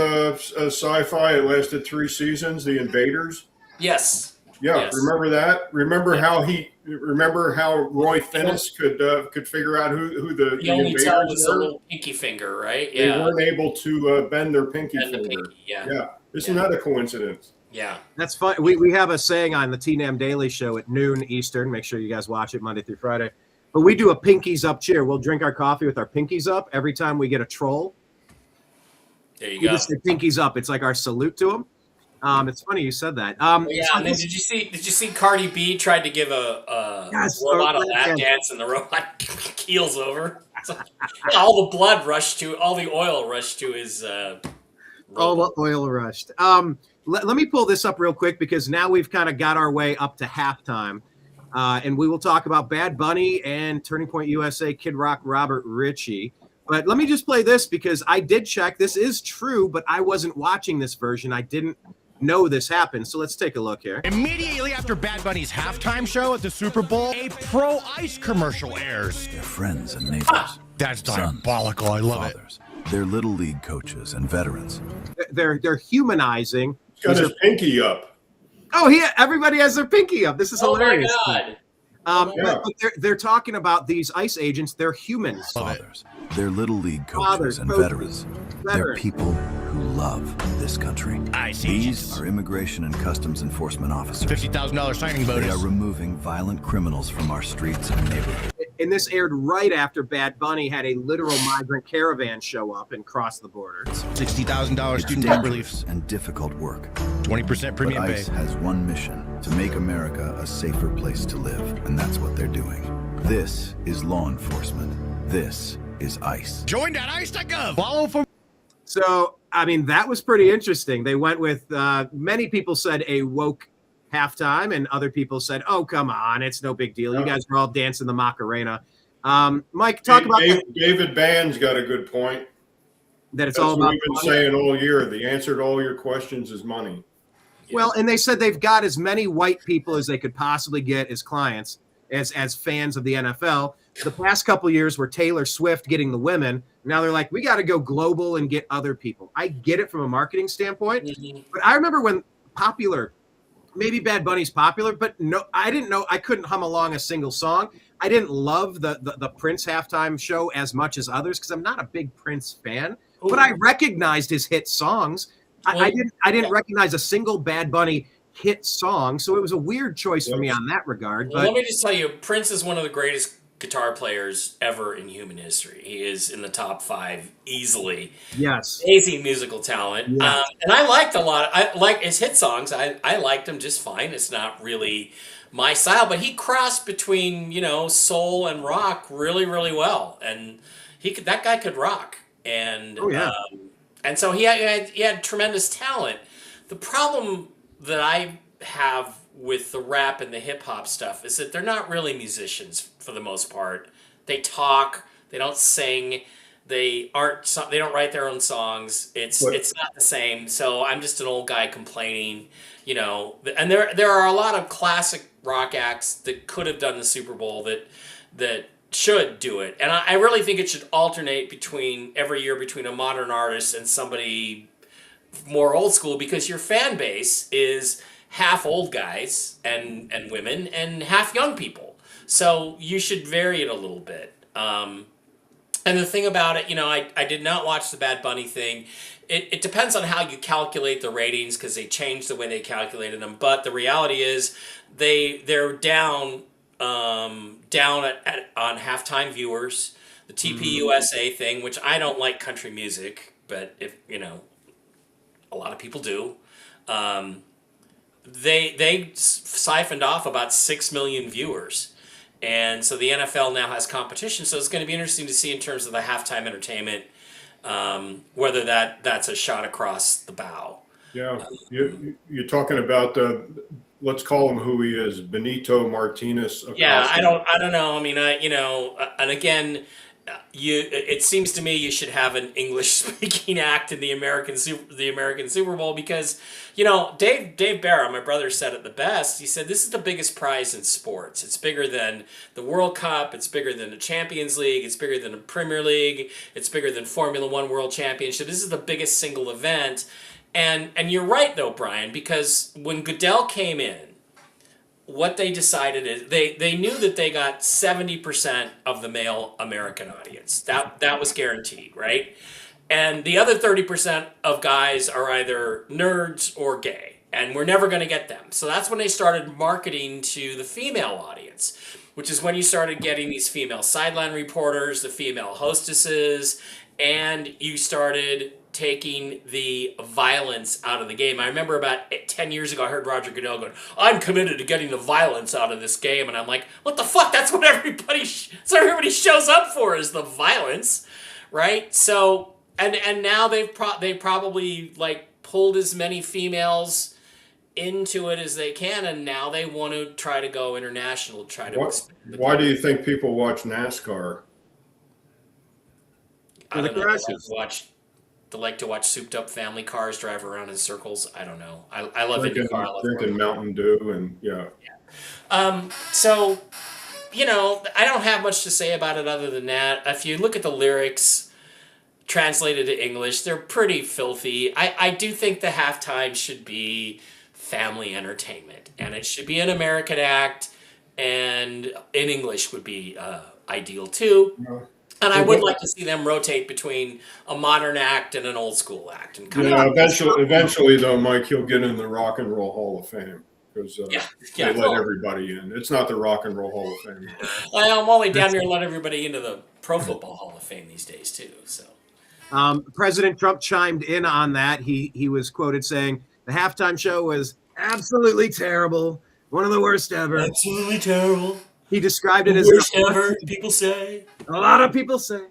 sci-fi? It lasted 3 seasons, The Invaders? Yes. Yeah, Yes. remember that? Remember how Roy Finnis could figure out who the The only tell invaders was a were? little pinky finger, right? They Yeah. weren't able to bend their pinky Bend the finger. pinky, yeah. Yeah. Isn't that a coincidence? Yeah. That's fun. We have a saying on the TNAM Daily Show at noon Eastern. Make sure you guys watch it Monday through Friday. But we do a pinkies up cheer. We'll drink our coffee with our pinkies up every time we get a troll. There you We go. just say pinkies up. It's like our salute to them. It's funny you said that. Yeah, and then did you see Cardi B tried to give a robot a lap dance and the robot keels over? So, all the blood rushed to, all the oil rushed to his. All the oil rushed. Let me pull this up real quick because now we've kind of got our way up to halftime, and we will talk about Bad Bunny and Turning Point USA, Kid Rock, Robert Ritchie. But let me just play this because I did check. This is true, but I wasn't watching this version. I didn't know this happened. So let's take a look here. Immediately after Bad Bunny's halftime show at the Super Bowl, a Pro Ice commercial airs. They're friends and neighbors. That's diabolical. I love fathers. They're little league coaches and veterans. They're humanizing. He's got his pinky up. Oh, everybody has their pinky up. This is hilarious. Oh my God. But they're talking about these ICE agents. They're humans. Fathers. They're little league coaches and veterans. They're people who love this country. These are immigration and customs enforcement officers. $50,000 signing bonus. They are removing violent criminals from our streets and neighborhoods. And this aired right after Bad Bunny had a literal migrant caravan show up and cross the border. $60,000 student debt relief. And difficult work. 20% premium but pay. ICE has one mission: to make America a safer place to live, and that's what they're doing. This is law enforcement. This is ICE. Join at ICE.gov. Follow for. So, I mean, that was pretty interesting. They went with, many people said a woke halftime, and other people said, oh, come on, it's no big deal. You guys were all dancing the Macarena. Mike, talk about David Band's got a good point. That it's That's all what about we've been saying all year. The answer to all your questions is money. Well, and they said they've got as many white people as they could possibly get as clients, as fans of the NFL. The past couple of years were Taylor Swift getting the women. Now they're like, we got to go global and get other people. I get it from a marketing standpoint, but I remember when popular, maybe Bad Bunny's popular, but no, I didn't know. I couldn't hum along a single song. I didn't love the Prince halftime show as much as others because I'm not a big Prince fan, but I recognized his hit songs. I didn't recognize a single Bad Bunny hit song, so it was a weird choice for me on that regard. Well, but let me just tell you, Prince is one of the greatest guitar players ever in human history. He is in the top 5 easily. Yes, amazing musical talent. Yes. And I liked a lot. I like his hit songs. I liked them just fine. It's not really my style, but he crossed between soul and rock really, really well, and that guy could rock. And and so he had tremendous talent. The problem that I have with the rap and the hip hop stuff is that they're not really musicians for the most part. They talk, they don't sing, they don't write their own songs. It's not the same. So I'm just an old guy complaining, And there are a lot of classic rock acts that could have done the Super Bowl that should do it. And I really think it should alternate every year between a modern artist and somebody more old school, because your fan base is half old guys and women and half young people. So you should vary it a little bit. And the thing about it, I did not watch the Bad Bunny thing. It depends on how you calculate the ratings, because they changed the way they calculated them. But the reality is they're down on halftime viewers. The TPUSA thing, which I don't like country music, but if a lot of people do. They siphoned off about 6 million viewers. And so the NFL now has competition. So it's going to be interesting to see in terms of the halftime entertainment, whether that's a shot across the bow. Yeah, you're talking about let's call him who he is, Benito Martinez. Yeah, I don't know. I mean, and again, it seems to me you should have an English speaking act in the American Super Bowl because, Dave Bara, my brother, said it the best. He said this is the biggest prize in sports. It's bigger than the World Cup. It's bigger than the Champions League. It's bigger than the Premier League. It's bigger than Formula One World Championship. This is the biggest single event. And you're right, though, Brian, because when Goodell came in, what they decided is they knew that they got 70% of the male American audience. That was guaranteed, right? And the other 30% of guys are either nerds or gay, and we're never going to get them. So that's when they started marketing to the female audience, which is when you started getting these female sideline reporters, the female hostesses, and you started taking the violence out of the game. I remember about 10 years ago, I heard Roger Goodell going, "I'm committed to getting the violence out of this game." And I'm like, what the fuck? That's what everybody shows up for, is the violence, right? So, and now they probably like pulled as many females into it as they can, and now they want to try to go international, Why do you think people watch NASCAR? For the crashes. They like to watch souped up family cars drive around in circles. I don't know. I love IndyCar. I love drinking Mountain Dew and yeah. So, I don't have much to say about it other than that. If you look at the lyrics translated to English, they're pretty filthy. I do think the halftime should be family entertainment, and it should be an American act, and in English would be ideal too. No. And I would like to see them rotate between a modern act and an old school act. And eventually, though, Mike, he'll get in the Rock and Roll Hall of Fame because they let everybody in. It's not the Rock and Roll Hall of Fame. I'm only down here to let everybody into the Pro Football Hall of Fame these days too. So, President Trump chimed in on that. He was quoted saying the halftime show was absolutely terrible, one of the worst ever. Absolutely terrible. He described it as worst ever. People say. A lot of people say.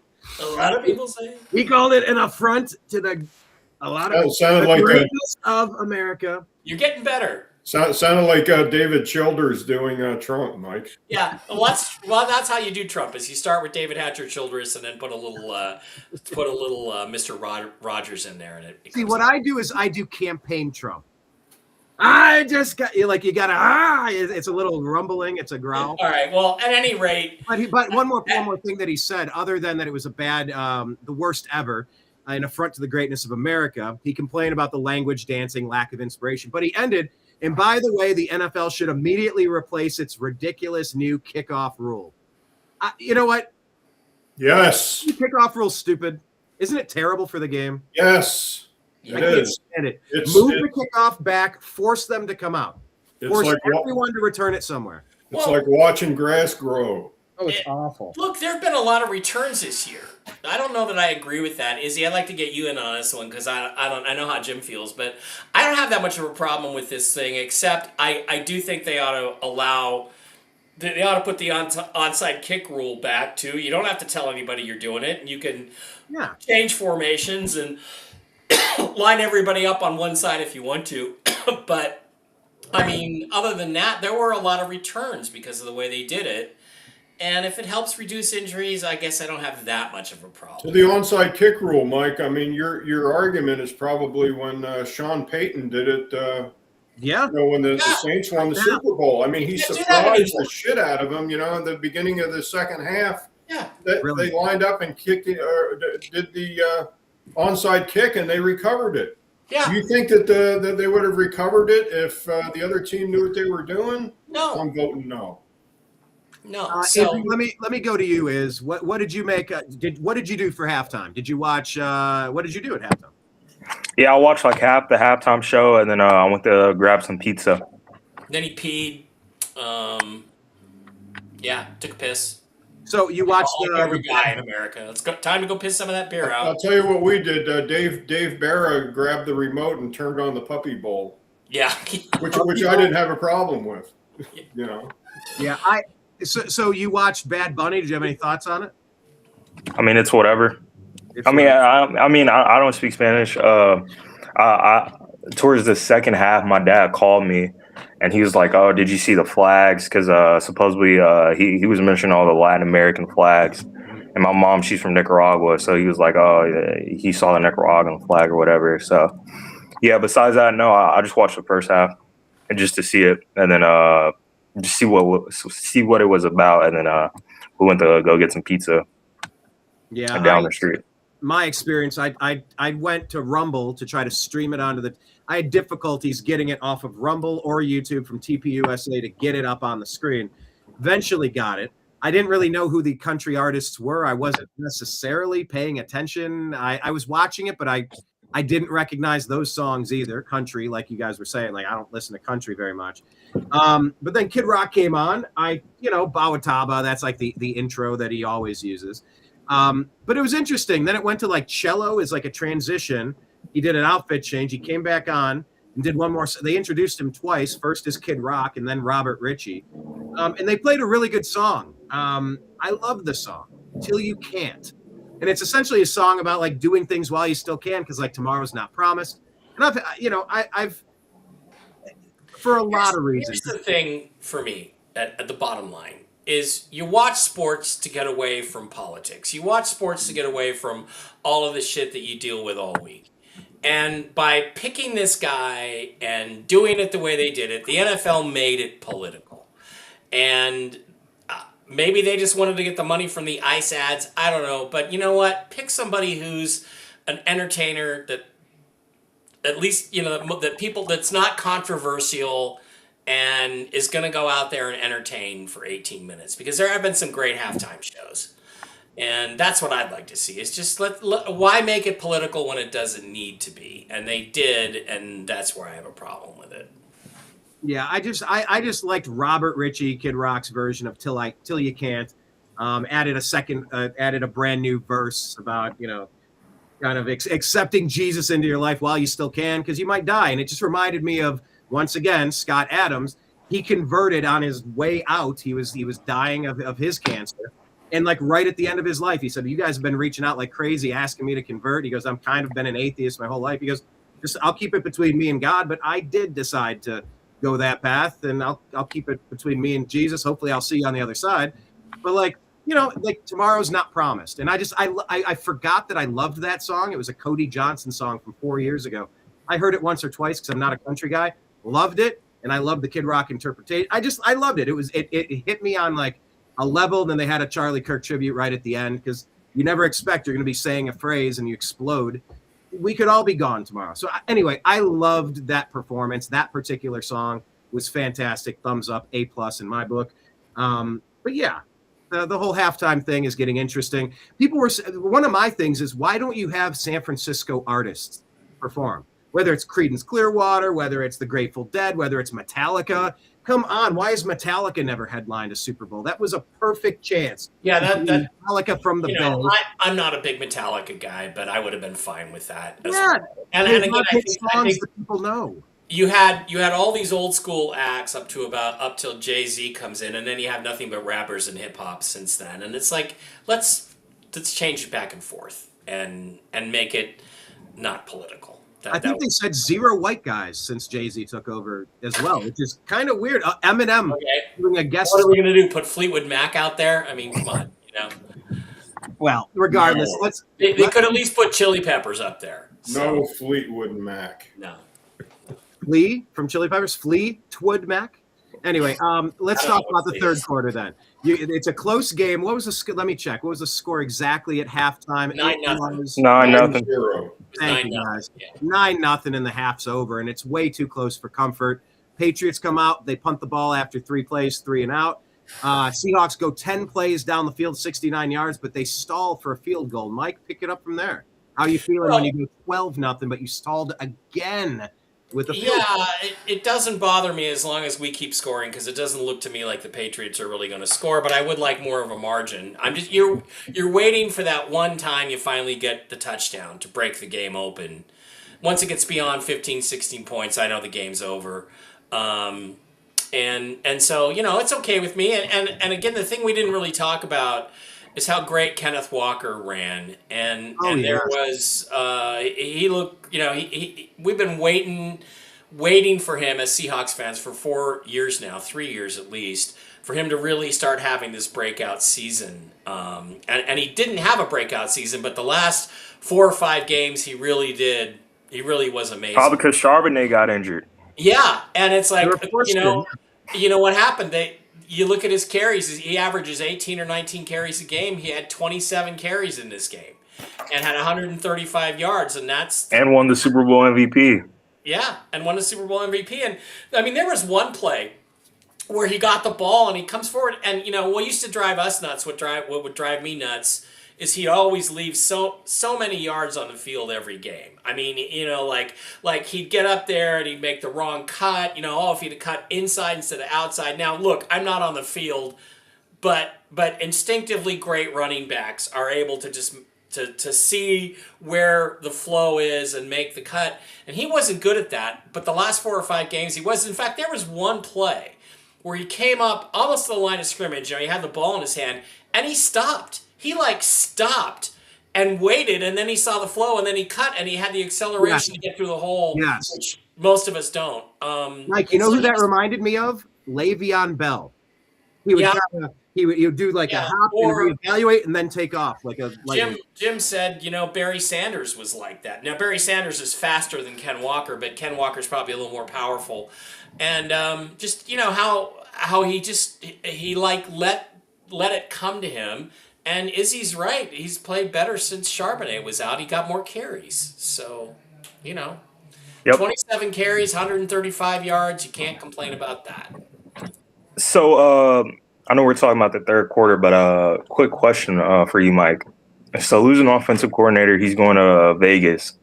He called it an affront to a lot of the greatness of America. You're getting better. Sounded like David Childers doing Trump, Mike. Yeah, that's how you do Trump. Is you start with David Hatcher Childress and then put a little Mr. Rogers in there, and it see what I do is I do campaign Trump. I just got you it's a little rumbling, it's a growl. All right. Well, at any rate, but one more thing that he said, other than that it was a bad, the worst ever, an affront to the greatness of America. He complained about the language, dancing, lack of inspiration, but he ended. And by the way, the NFL should immediately replace its ridiculous new kickoff rule. You know what? Yes. The kickoff rule's stupid. Isn't it terrible for the game? Yes. I can't stand it. Move the kickoff back. Force them to come out. Force everyone to return it somewhere. It's like watching grass grow. Oh, it's awful. Look, there have been a lot of returns this year. I don't know that I agree with that. Izzy, I'd like to get you in on this one because I know how Jim feels, but I don't have that much of a problem with this thing, except I do think they ought to put the onside kick rule back too. You don't have to tell anybody you're doing it, and you can change formations and line everybody up on one side if you want to. But I mean, other than that, there were a lot of returns because of the way they did it. And if it helps reduce injuries, I guess I don't have that much of a problem. So the onside kick rule, Mike, I mean, your argument is probably when Sean Payton did it. When the Saints won the Super Bowl. I mean, he surprised the shit out of them, at the beginning of the second half. Yeah. They lined up and kicked it, or did the onside kick, and they recovered it. Yeah. Do you think that they would have recovered it if the other team knew what they were doing? No. I'm voting no. No. So let me go to you. Is what did you make? What did you do for halftime? Did you watch? What did you do at halftime? Yeah, I watched like half the halftime show, and then I went to grab some pizza. Then he peed. Took a piss. So you watched Like every guy in America. Let's go. Time to go piss some of that beer out. I'll tell you what we did. Dave Bara grabbed the remote and turned on the Puppy Bowl. Yeah, which I didn't have a problem with. You know. Yeah, so you watched Bad Bunny. Did you have any thoughts on it? I mean, it's whatever. I don't speak Spanish. Towards the second half, my dad called me, and he was like, "Oh, did you see the flags?" Because supposedly he was mentioning all the Latin American flags, and my mom, she's from Nicaragua, so he was like, "Oh, he saw the Nicaraguan flag or whatever." So yeah. Besides that, no, I just watched the first half, and just to see it, and then just see what it was about, and then we went to go get some pizza. Yeah, down the street. My experience, I went to Rumble to try to stream it onto the. I had difficulties getting it off of Rumble or YouTube from TPUSA to get it up on the screen. Eventually got it. I didn't really know who the country artists were. I wasn't necessarily paying attention. I was watching it, but I didn't recognize those songs either. Country, like you guys were saying, like I don't listen to country very much. But then Kid Rock came on. Bawataba, that's like the intro that he always uses. But it was interesting. Then it went to like cello is like a transition. He did an outfit change. He came back on and did one more. They introduced him twice. First as Kid Rock and then Robert Ritchie. And they played a really good song. I love the song, Till You Can't. And it's essentially a song about like doing things while you still can, because like tomorrow's not promised. And I've for a lot of reasons. Here's the thing for me at the bottom line is you watch sports to get away from politics. You watch sports to get away from all of the shit that you deal with all week. And by picking this guy and doing it the way they did it, the NFL made it political. And maybe they just wanted to get the money from the ICE ads. I don't know. But you know what? Pick somebody who's an entertainer that at least, that people, that's not controversial and is going to go out there and entertain for 18 minutes. Because there have been some great halftime shows. And that's what I'd like to see. Is just why make it political when it doesn't need to be? And they did, and that's where I have a problem with it. Yeah, I just liked Robert Ritchie, Kid Rock's version of Till You Can't. Added a brand new verse about kind of accepting Jesus into your life while you still can, because you might die. And it just reminded me of, once again, Scott Adams. He converted on his way out. He was dying of his cancer. And like right at the end of his life, he said, "You guys have been reaching out like crazy, asking me to convert." He goes, "I'm kind of been an atheist my whole life." He goes, "Just I'll keep it between me and God, but I did decide to go that path, and I'll keep it between me and Jesus. Hopefully, I'll see you on the other side." But like tomorrow's not promised. And I forgot that I loved that song. It was a Cody Johnson song from 4 years ago. I heard it once or twice because I'm not a country guy. Loved it, and I loved the Kid Rock interpretation. I loved it. It hit me on like a level. Then they had a Charlie Kirk tribute right at the end, because you never expect you're going to be saying a phrase and you explode. We could all be gone tomorrow. So anyway, I loved that performance. That particular song was fantastic. Thumbs up, A+ in my book. But yeah, the whole halftime thing is getting interesting. One of my things is, why don't you have San Francisco artists perform? Whether it's Creedence Clearwater, whether it's the Grateful Dead, whether it's Metallica. Come on, why has Metallica never headlined a Super Bowl? That was a perfect chance. Yeah, that Metallica from the Bay. I'm not a big Metallica guy, but I would have been fine with that. Yeah, well. And again, I think that people know. You had all these old school acts up till Jay-Z comes in, and then you have nothing but rappers and hip hop since then. And it's like, let's change it back and forth and make it not political. I think they said 0 white guys since Jay-Z took over as well, which is kind of weird. Eminem doing a guest. What are we going to do? Put Fleetwood Mac out there? I mean, come on, Well, regardless, they could at least put Chili Peppers up there. So. No Fleetwood Mac. No. Flea from Chili Peppers. Fleetwood Mac. Anyway, let's talk about the third quarter then. It's a close game. What was the? Let me check. What was the score exactly at halftime? 9-0. 9-0. Thank you, guys. 9-0, and the half's over, and it's way too close for comfort. Patriots come out. They punt the ball after 3 plays, 3 and out. Seahawks go 10 plays down the field, 69 yards, but they stall for a field goal. Mike, pick it up from there. How are you feeling when you go 12-0, but you stalled again with the field. Yeah, it doesn't bother me as long as we keep scoring because it doesn't look to me like the Patriots are really going to score. But I would like more of a margin. I'm just you're waiting for that one time you finally get the touchdown to break the game open. Once it gets beyond 15, 16 points, I know the game's over. And so it's okay with me. And again, the thing we didn't really talk about is how great Kenneth Walker ran, and there was he looked we've been waiting for him as Seahawks fans for 4 years now, 3 years at least, for him to really start having this breakout season. And he didn't have a breakout season, but the last 4 or 5 games he really did. He really was amazing. Probably because Charbonnet got injured. Yeah, and it's like you know what happened. You look at his carries, he averages 18 or 19 carries a game. He had 27 carries in this game and had 135 yards, and won the Super Bowl MVP. Yeah, and won the Super Bowl MVP. And I mean, there was one play where he got the ball and he comes forward, and what used to drive us nuts, what would drive me nuts, is he always leaves so many yards on the field every game. I mean, like he'd get up there and he'd make the wrong cut. If he'd have cut inside instead of outside. Now, look, I'm not on the field, but instinctively great running backs are able to just to see where the flow is and make the cut. And he wasn't good at that. But the last 4 or 5 games, he was. In fact, there was one play where he came up almost to the line of scrimmage. He had the ball in his hand and he stopped. He stopped and waited, and then he saw the flow, and then he cut, and he had the acceleration to get through the hole, which most of us don't. Mike, who that reminded me of? Le'Veon Bell. He would he would do like a hop and reevaluate and then take off like a. Jim said, Barry Sanders was like that. Now Barry Sanders is faster than Ken Walker, but Ken Walker's probably a little more powerful, and just how he let it come to him. And Izzy's right. He's played better since Charbonnet was out. He got more carries. So, 27 carries, 135 yards. You can't complain about that. So, I know we're talking about the third quarter, but quick question for you, Mike. So, losing offensive coordinator, he's going to Vegas.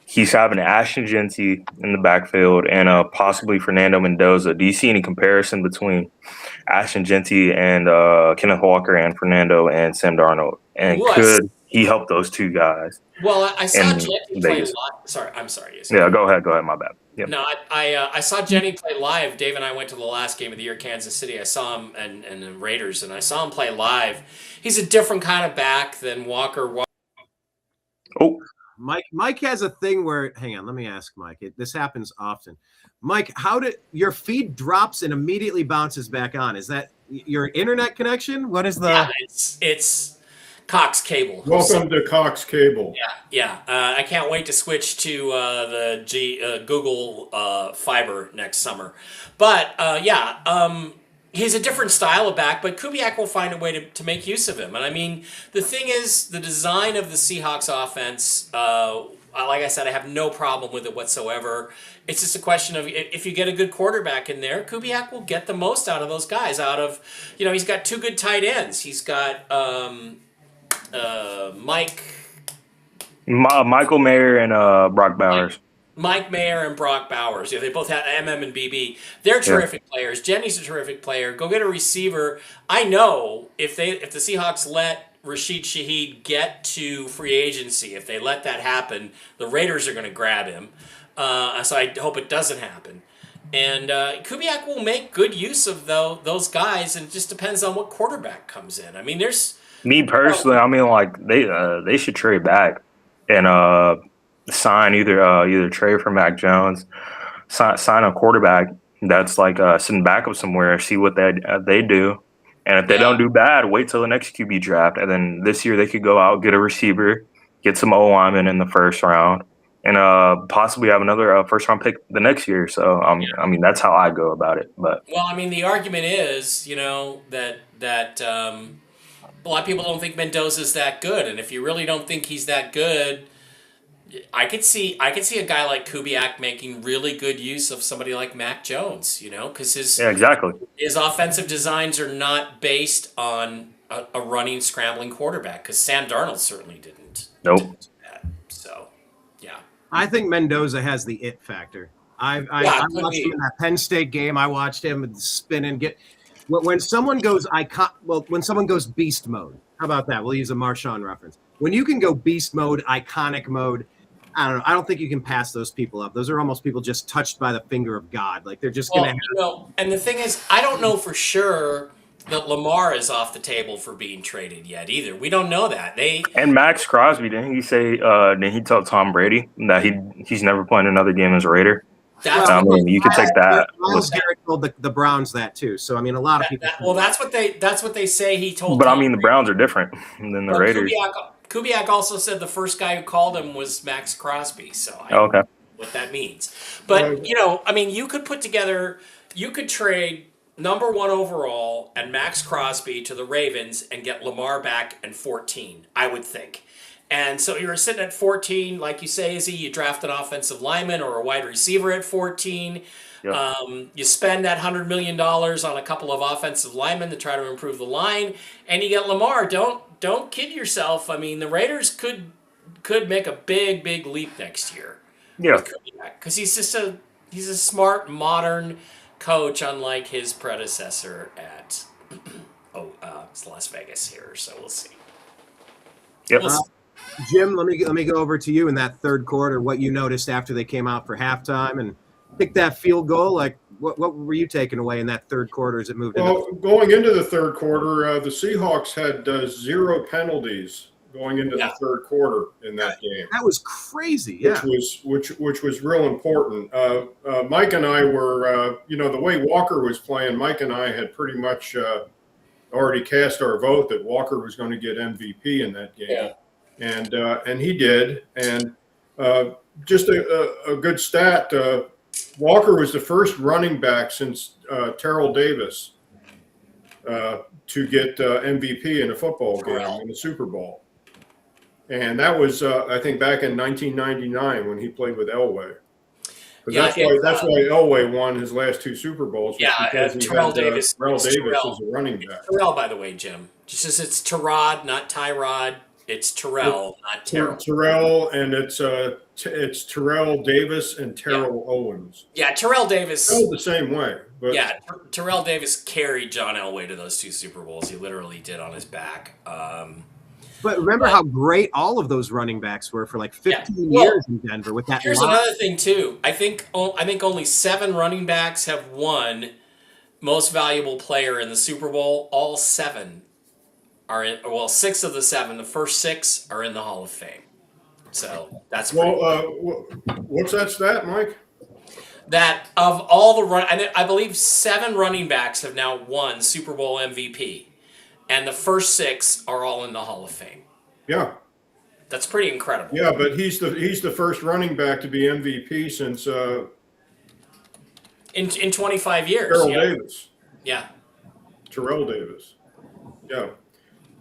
He's having Ashton Genty in the backfield and possibly Fernando Mendoza. Do you see any comparison between Ashton Genty and Kenneth Walker and Fernando and Sam Darnold? And could he help those two guys? Well, I saw Genty play live. Sorry, I'm sorry. Yeah, go ahead. My bad. Yep. No, I saw Genty play live. Dave and I went to the last game of the year, Kansas City. I saw him and the Raiders, and I saw him play live. He's a different kind of back than Walker. Oh. Mike has a thing where, hang on, let me ask Mike. This happens often. Mike, how did your feed drops and immediately bounces back on? Is that your internet connection? What is the? Yeah, it's Cox Cable. Welcome to Cox Cable. Yeah. I can't wait to switch to the Google Fiber next summer. But he's a different style of back, but Kubiak will find a way to make use of him. And I mean, the thing is, the design of the Seahawks offense, like I said, I have no problem with it whatsoever. It's just a question of if you get a good quarterback in there, Kubiak will get the most out of those guys. He's got 2 good tight ends. He's got Michael Mayer and Brock Bowers. Mike Mayer and Brock Bowers. They both have MM and BB. They're terrific players. Jenny's a terrific player. Go get a receiver. I know if the Seahawks let Rashid Shaheed get to free agency, if they let that happen, the Raiders are going to grab him. So I hope it doesn't happen. And Kubiak will make good use of those guys, and it just depends on what quarterback comes in. I mean, there's me personally. I mean, like they should trade back and sign either trade for Mac Jones, sign a quarterback that's like sitting backup somewhere, see what they do, and if they don't do bad, wait till the next QB draft, and then this year they could go out, get a receiver, get some O linemen in the first round, and possibly have another first round pick the next year. So I mean that's how I go about it. But I mean the argument is that a lot of people don't think Mendoza's that good, and if you really don't think he's that good, I could see a guy like Kubiak making really good use of somebody like Mac Jones, because his offensive designs are not based on a running, scrambling quarterback, because Sam Darnold certainly didn't. Nope. Didn't do that. So, yeah. I think Mendoza has the it factor. I watched him in that Penn State game. I watched him spin and get when someone goes when someone goes beast mode. How about that? We'll use a Marshawn reference. When you can go beast mode, iconic mode, I don't know. I don't think you can pass those people up. Those are almost people just touched by the finger of God. Like they're just going to. And the thing is, I don't know for sure that Lamar is off the table for being traded yet either. We don't know that. And Max Crosby, didn't he say? Didn't he tell Tom Brady that he's never playing another game as a Raider? I mean, you could take that. Myles Garrett told the Browns that too. So I mean, a lot of people. That's what they say he told. But I mean, the Browns are different than the Raiders. Kubiak also said the first guy who called him was Max Crosby. So I don't know what that means. But I mean, you could trade number 1 overall and Max Crosby to the Ravens and get Lamar back in 14. I would think. And so you're sitting at 14, like you say, Izzy, you draft an offensive lineman or a wide receiver at 14. Yep. You spend that $100 million on a couple of offensive linemen to try to improve the line, and you get Lamar. Don't kid yourself. I mean, the Raiders could make a big leap next year. Yeah, because he's a smart, modern coach, unlike his predecessor at it's Las Vegas here. So we'll see. Yep. Jim, let me go over to you in that third quarter. What you noticed after they came out for halftime and picked that field goal? Like, what were you taking away in that third quarter as it moved? Going into the third quarter, the Seahawks had 0 penalties going into the third quarter in that game. That was crazy. Yeah, which was real important. Mike and I were, the way Walker was playing, Mike and I had pretty much already cast our vote that Walker was going to get MVP in that game. Yeah. And he did. And just a good stat, Walker was the first running back since Terrell Davis to get MVP in a football game in the Super Bowl. And that was, I think, back in 1999 when he played with Elway. That's why Elway won his last 2 Super Bowls. Because Terrell Davis. Terrell Davis is a running back. It's Terrell, by the way, Jim. Just as it's Tyrod, not Tyrod. It's Terrell, not Terrell. Terrell, and it's Terrell Davis and Terrell Owens. Yeah, Terrell Davis. The same way. But Terrell Davis carried John Elway to those 2 Super Bowls. He literally did on his back. But remember how great all of those running backs were for like 15 years in Denver with that. Here's another thing too. I think only 7 running backs have won Most Valuable Player in the Super Bowl. All 7 are in. Well, 6 of the 7. The first 6 are in the Hall of Fame. So that's what's that stat, Mike? That of all the I believe 7 running backs have now won Super Bowl MVP. And the first 6 are all in the Hall of Fame. Yeah, that's pretty incredible. Yeah, but he's the first running back to be MVP since in 25 years. Terrell Davis. Yeah, Terrell Davis. Yeah.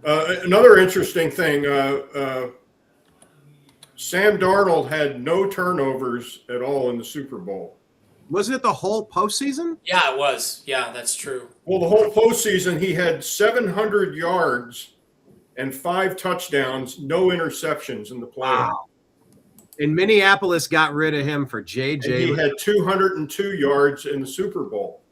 Another interesting thing. Sam Darnold had no turnovers at all in the Super Bowl. Wasn't it the whole postseason? Yeah, it was. Yeah, that's true. Well, the whole postseason, he had 700 yards and 5 touchdowns, no interceptions in the playoffs. Wow. And Minneapolis got rid of him for J.J. And he had 202 yards in the Super Bowl.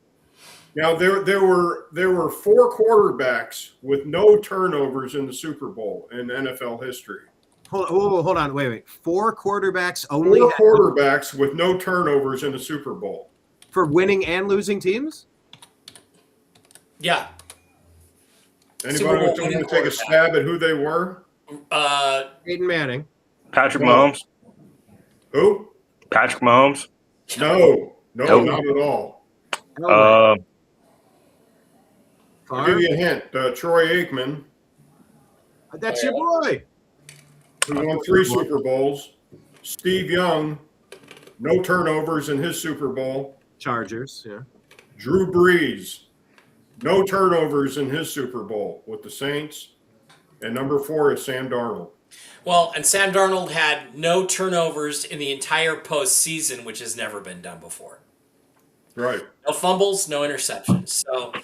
Now, there were 4 quarterbacks with no turnovers in the Super Bowl in NFL history. Hold on. Wait. 4 quarterbacks only? 4 quarterbacks with no turnovers in the Super Bowl. For winning and losing teams? Yeah. Anybody want to take a stab at who they were? Peyton Manning. Patrick Mahomes. Who? Patrick Mahomes. No, not at all. I'll give you a hint. Troy Aikman. That's your boy. Who won 3 Super Bowls. Steve Young, no turnovers in his Super Bowl. Chargers, yeah. Drew Brees, no turnovers in his Super Bowl with the Saints. And number 4 is Sam Darnold. Well, and Sam Darnold had no turnovers in the entire postseason, which has never been done before. Right. No fumbles, no interceptions. So,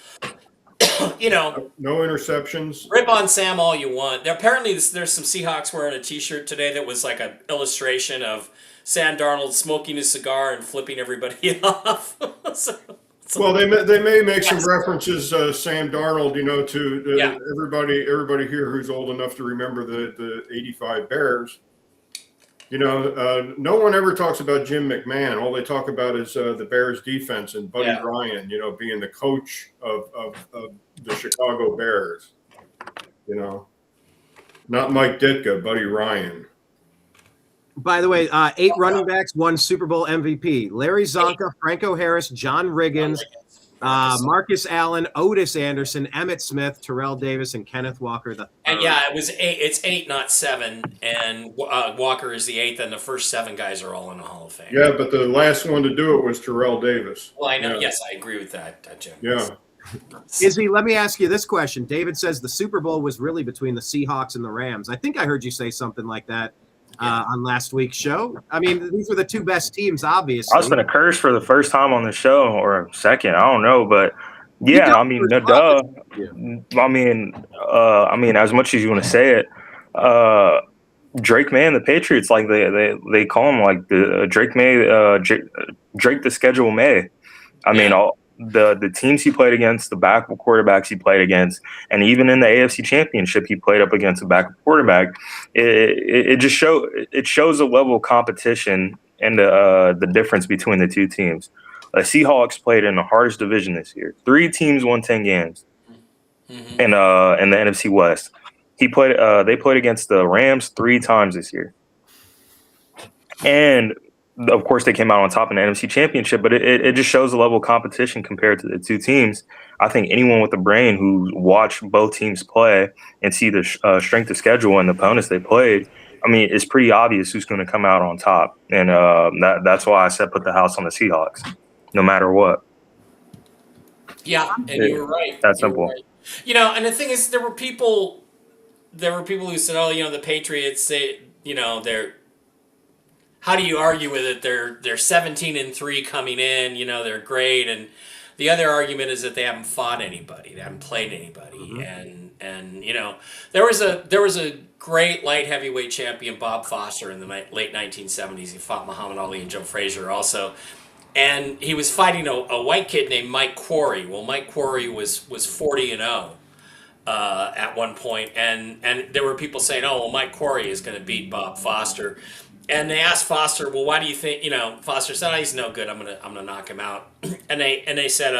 no interceptions. Rip on Sam all you want. Apparently, there's some Seahawks wearing a T-shirt today that was like an illustration of Sam Darnold smoking his cigar and flipping everybody off. Well, they may make some references, Sam Darnold, to everybody here who's old enough to remember the '85 Bears. No one ever talks about Jim McMahon. All they talk about is the Bears defense and Buddy Ryan, being the coach of the Chicago Bears. Not Mike Ditka, Buddy Ryan. By the way, 8 running backs won Super Bowl MVP. Larry Zonka, Franco Harris, John Riggins, Marcus Allen, Otis Anderson, Emmitt Smith, Terrell Davis, and Kenneth Walker. And it was 8. It's 8, not 7. And Walker is the 8th, and the first 7 guys are all in the Hall of Fame. Yeah, but the last one to do it was Terrell Davis. Well, I know. Yeah. Yes, I agree with that, Jim. Yeah. Izzy, let me ask you this question. David says the Super Bowl was really between the Seahawks and the Rams. I think I heard you say something like that on last week's show. I mean, these were the 2 best teams, obviously. I was going to curse for the first time on the show, or second, I don't know, but yeah, I mean, duh. I mean, as much as you want to say it, Drake May and the Patriots, like they call him like the Drake May, Drake the Schedule May. I mean, all the teams he played against, the backup quarterbacks he played against, and even in the AFC Championship, he played up against a backup quarterback. It shows a level of competition and the difference between the 2 teams. The Seahawks played in the hardest division this year. 3 teams won 10 games in the NFC West. They played against the Rams 3 times this year, and of course, they came out on top in the NFC Championship, but it just shows the level of competition compared to the 2 teams. I think anyone with a brain who watched both teams play and see the strength of schedule and the opponents they played, I mean, it's pretty obvious who's going to come out on top. And that's why I said put the house on the Seahawks, no matter what. Yeah, and you were right. That's simple. Right. And the thing is, there were people who said, "Oh, the Patriots, they're." How do you argue with it? They're 17-3 coming in. They're great, and the other argument is that they haven't fought anybody, they haven't played anybody, and there was a great light heavyweight champion, Bob Foster, in the late 1970s. He fought Muhammad Ali and Joe Frazier also, and he was fighting a white kid named Mike Quarry. Well, Mike Quarry was 40-0. At one point, and there were people saying, "Oh, well, Mike Quarry is going to beat Bob Foster." And they asked Foster, "Well, why do you think?" Foster said, "Oh, he's no good. I'm gonna knock him out." And they said,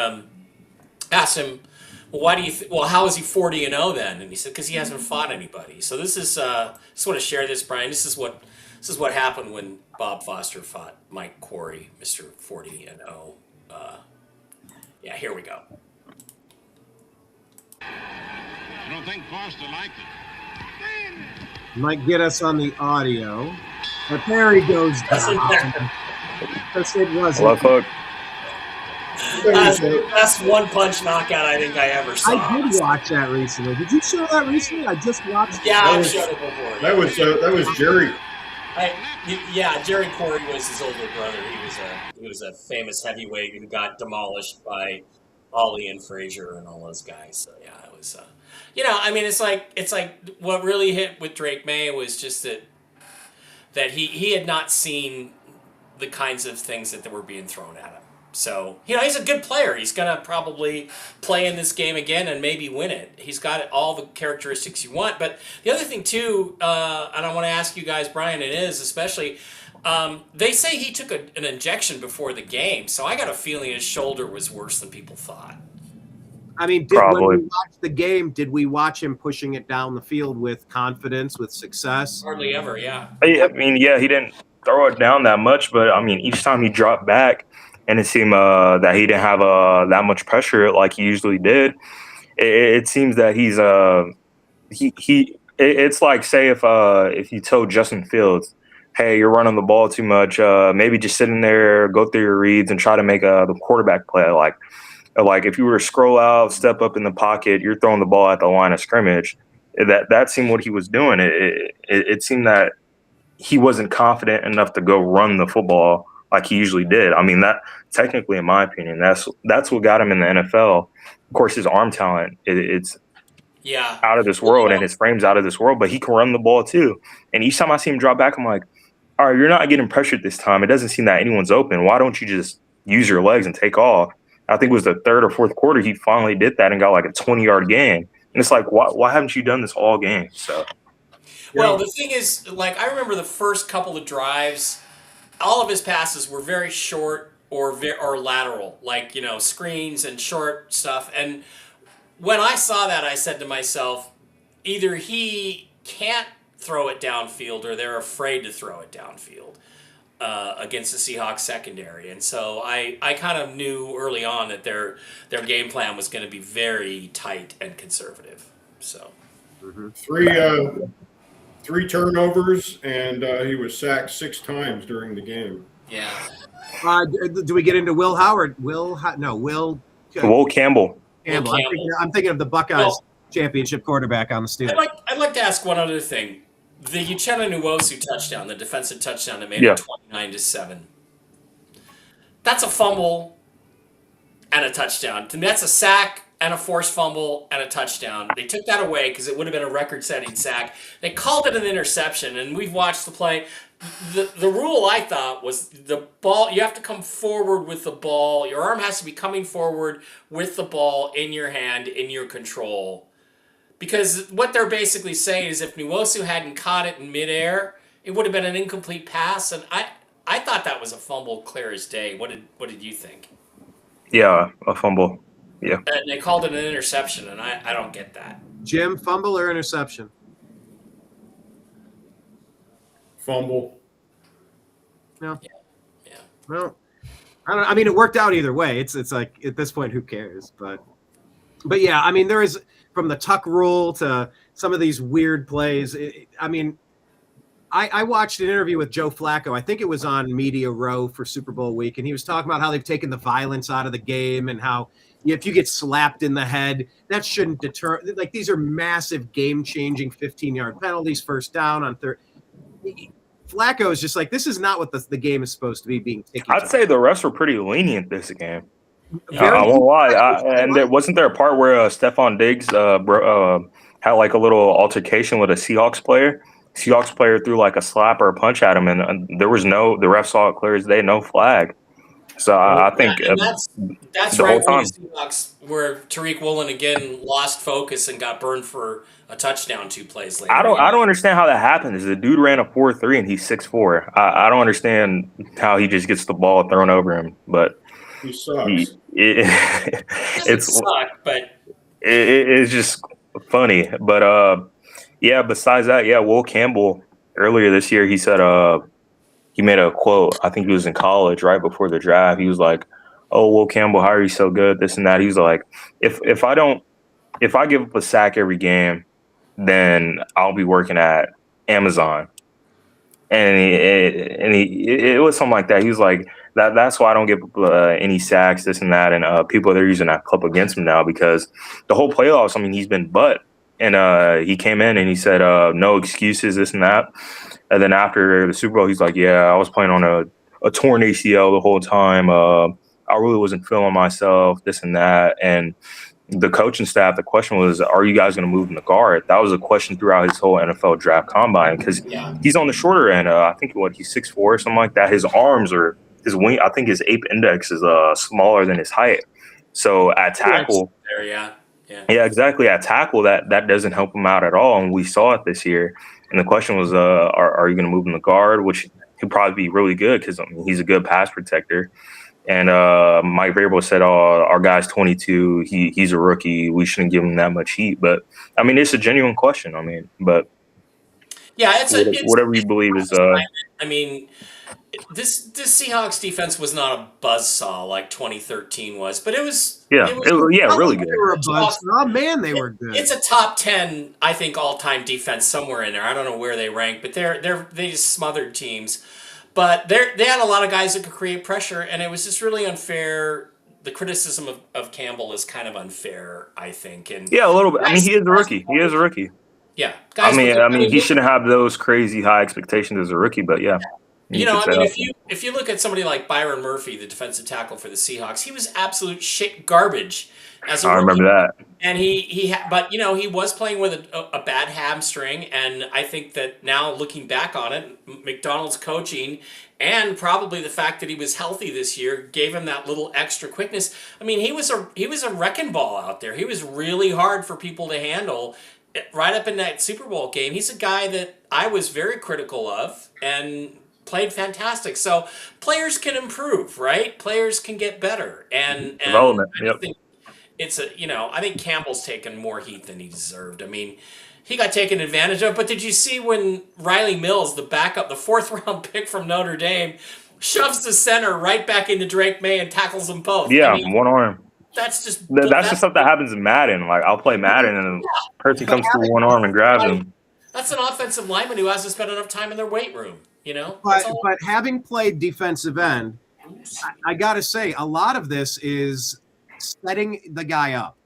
asked him, "Well, why do you? Well, how is he 40-0 then?" And he said, "Because he hasn't fought anybody." So this is just want to share this, Brian. This is what happened when Bob Foster fought Mike Quarry, Mr. 40-0. Here we go. I don't think Foster liked it. Might get us on the audio. But there he goes down. Because it wasn't. Left hook. That's the best one-punch knockout I think I ever saw. I did watch that recently. Did you show that recently? I just watched it. Yeah, I've showed it before. That was Jerry. Jerry Quarry was his older brother. He was a famous heavyweight who got demolished by Ali and Frazier and all those guys. So yeah, it was. It's like what really hit with Drake May was just that he had not seen the kinds of things that were being thrown at him. So, he's a good player. He's going to probably play in this game again and maybe win it. He's got all the characteristics you want. But the other thing, too, and I want to ask you guys, Brian, it is especially, they say he took an injection before the game. So I got a feeling his shoulder was worse than people thought. I mean, when we watched the game, did we watch him pushing it down the field with confidence, with success? Hardly ever, yeah. I mean, yeah, he didn't throw it down that much, but I mean, each time he dropped back and it seemed that he didn't have that much pressure like he usually did, it seems that he's it's like, say if you told Justin Fields, hey, you're running the ball too much, maybe just sit in there, go through your reads and try to make the quarterback play. Like if you were to scroll out, step up in the pocket, you're throwing the ball at the line of scrimmage. That seemed what he was doing. It seemed that he wasn't confident enough to go run the football like he usually did. I mean, that technically, in my opinion, that's what got him in the NFL. Of course, his arm talent, it's out of this world, and his frame's out of this world, but he can run the ball too. And each time I see him drop back, I'm like, all right, you're not getting pressured this time. It doesn't seem that anyone's open. Why don't you just use your legs and take off? I think it was the third or fourth quarter he finally did that and got like a 20-yard gain. And it's like, why haven't you done this all game? So, well, the thing is, like, I remember the first couple of drives, all of his passes were very short or lateral, like, you know, screens and short stuff. And when I saw that, I said to myself, either he can't throw it downfield or they're afraid to throw it downfield against the Seahawks secondary. And so I kind of knew early on that their game plan was going to be very tight and conservative. So three turnovers, and he was sacked 6 times during the game. Yeah. Do we get into Will Howard? Will Campbell. I'm thinking of the Buckeyes championship quarterback on the Steelers. I'd like to ask one other thing. The Uchenna Nwosu touchdown, the defensive touchdown that made it 29-7. That's a fumble and a touchdown. To me, that's a sack and a forced fumble and a touchdown. They took that away because it would have been a record-setting sack. They called it an interception, and we've watched the play. The rule, I thought, was the ball, you have to come forward with the ball. Your arm has to be coming forward with the ball in your hand, in your control. Because what they're basically saying is if Nwosu hadn't caught it in midair, it would have been an incomplete pass. And I thought that was a fumble clear as day. What did you think? Yeah, a fumble. Yeah. And they called it an interception, and I don't get that. Jim, fumble or interception? Fumble. No. Yeah. Well, I don't know. I mean, it worked out either way. It's like at this point, who cares? But yeah, I mean, there is from the tuck rule to some of these weird plays. I watched an interview with Joe Flacco. I think it was on Media Row for Super Bowl week, and he was talking about how they've taken the violence out of the game and how if you get slapped in the head, that shouldn't deter. Like, these are massive game-changing 15-yard penalties, first down on third. Flacco is just like, this is not what the game is supposed to be being taken. I'd say the refs were pretty lenient this game. I won't lie. And wasn't there a part where Stephon Diggs had like a little altercation with a Seahawks player? Seahawks player threw like a slap or a punch at him, and the ref saw it clear as day, no flag. So I think that's right where the Seahawks, where Tariq Woolen again lost focus and got burned for a touchdown 2 plays later. I don't understand how that happened. Is the dude ran a 4.3 and he's 6'4". I don't understand how he just gets the ball thrown over him, but he sucks. It's just funny. But yeah, besides that, Will Campbell earlier this year, he said he made a quote. I think he was in college right before the draft. He was like, "Oh, Will Campbell, how are you so good? This and that." He was like, if I give up a sack every game, then I'll be working at Amazon. And it was something like that. He was like, that's why I don't get any sacks, this and that. And people, they're using that clip against him now because the whole playoffs, I mean, he's been butt. And he came in and he said, no excuses, this and that. And then after the Super Bowl, he's like, yeah, I was playing on a torn ACL the whole time. I really wasn't feeling myself, this and that. And the coaching staff, the question was, are you guys going to move in the guard? That was a question throughout his whole NFL draft combine because he's on the shorter end. I think he's 6'4" or something like that. His arms or his wing, I think his ape index is smaller than his height. So at tackle, yeah, exactly. At tackle, that doesn't help him out at all. And we saw it this year. And the question was, are you going to move in the guard? Which could probably be really good because he's a good pass protector. And Mike Vrabel said, "Oh, our guy's 22. He's a rookie. We shouldn't give him that much heat." But I mean, it's a genuine question. I mean, but yeah, it's whatever you believe is. I mean, this Seahawks defense was not a buzzsaw like 2013 was, but it was. Yeah, really good. They were a buzzsaw. Oh man, they were good. It's a top 10, I think, all-time defense somewhere in there. I don't know where they rank, but they just smothered teams. But they had a lot of guys that could create pressure, and it was just really unfair. The criticism of Campbell is kind of unfair, I think. And yeah, a little bit. I mean, he is a rookie. He is a rookie. Yeah. I mean, he shouldn't have those crazy high expectations as a rookie, but yeah. You know, I mean, if you look at somebody like Byron Murphy, the defensive tackle for the Seahawks, he was absolute shit garbage as a I rookie. remember that. And but you know, he was playing with a bad hamstring, and I think that now looking back on it, McDonald's coaching and probably the fact that he was healthy this year gave him that little extra quickness. I mean, he was a wrecking ball out there. He was really hard for people to handle. Right up in that Super Bowl game, he's a guy that I was very critical of and played fantastic. So players can improve, right? Players can get better, and Development. I Yep. think it's I think Campbell's taken more heat than he deserved. I mean, he got taken advantage of. But did you see when Riley Mills, the backup, the 4th-round pick from Notre Dame, shoves the center right back into Drake May and tackles them both? Yeah, I mean, one arm. that's just That's stuff that happens in Madden. Like I'll play Madden and the person comes through one arm and grabs him. That's an offensive lineman who hasn't spent enough time in their weight room. You know, but having played defensive end, I got to say a lot of this is setting the guy up.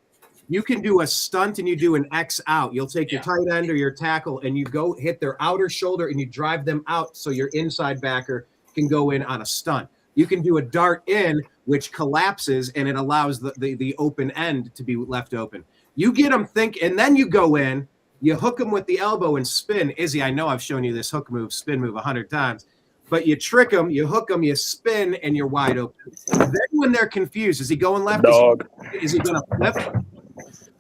You can do a stunt and you do an X out. You'll take your tight end or your tackle and you go hit their outer shoulder and you drive them out so your inside backer can go in on a stunt. You can do a dart in, which collapses and it allows the open end to be left open. You get them and then you go in, you hook them with the elbow and spin. Izzy, I know I've shown you this hook move, spin move 100 times, but you trick them, you hook them, you spin, and you're wide open. Then when they're confused, is he going left? Is he going to flip?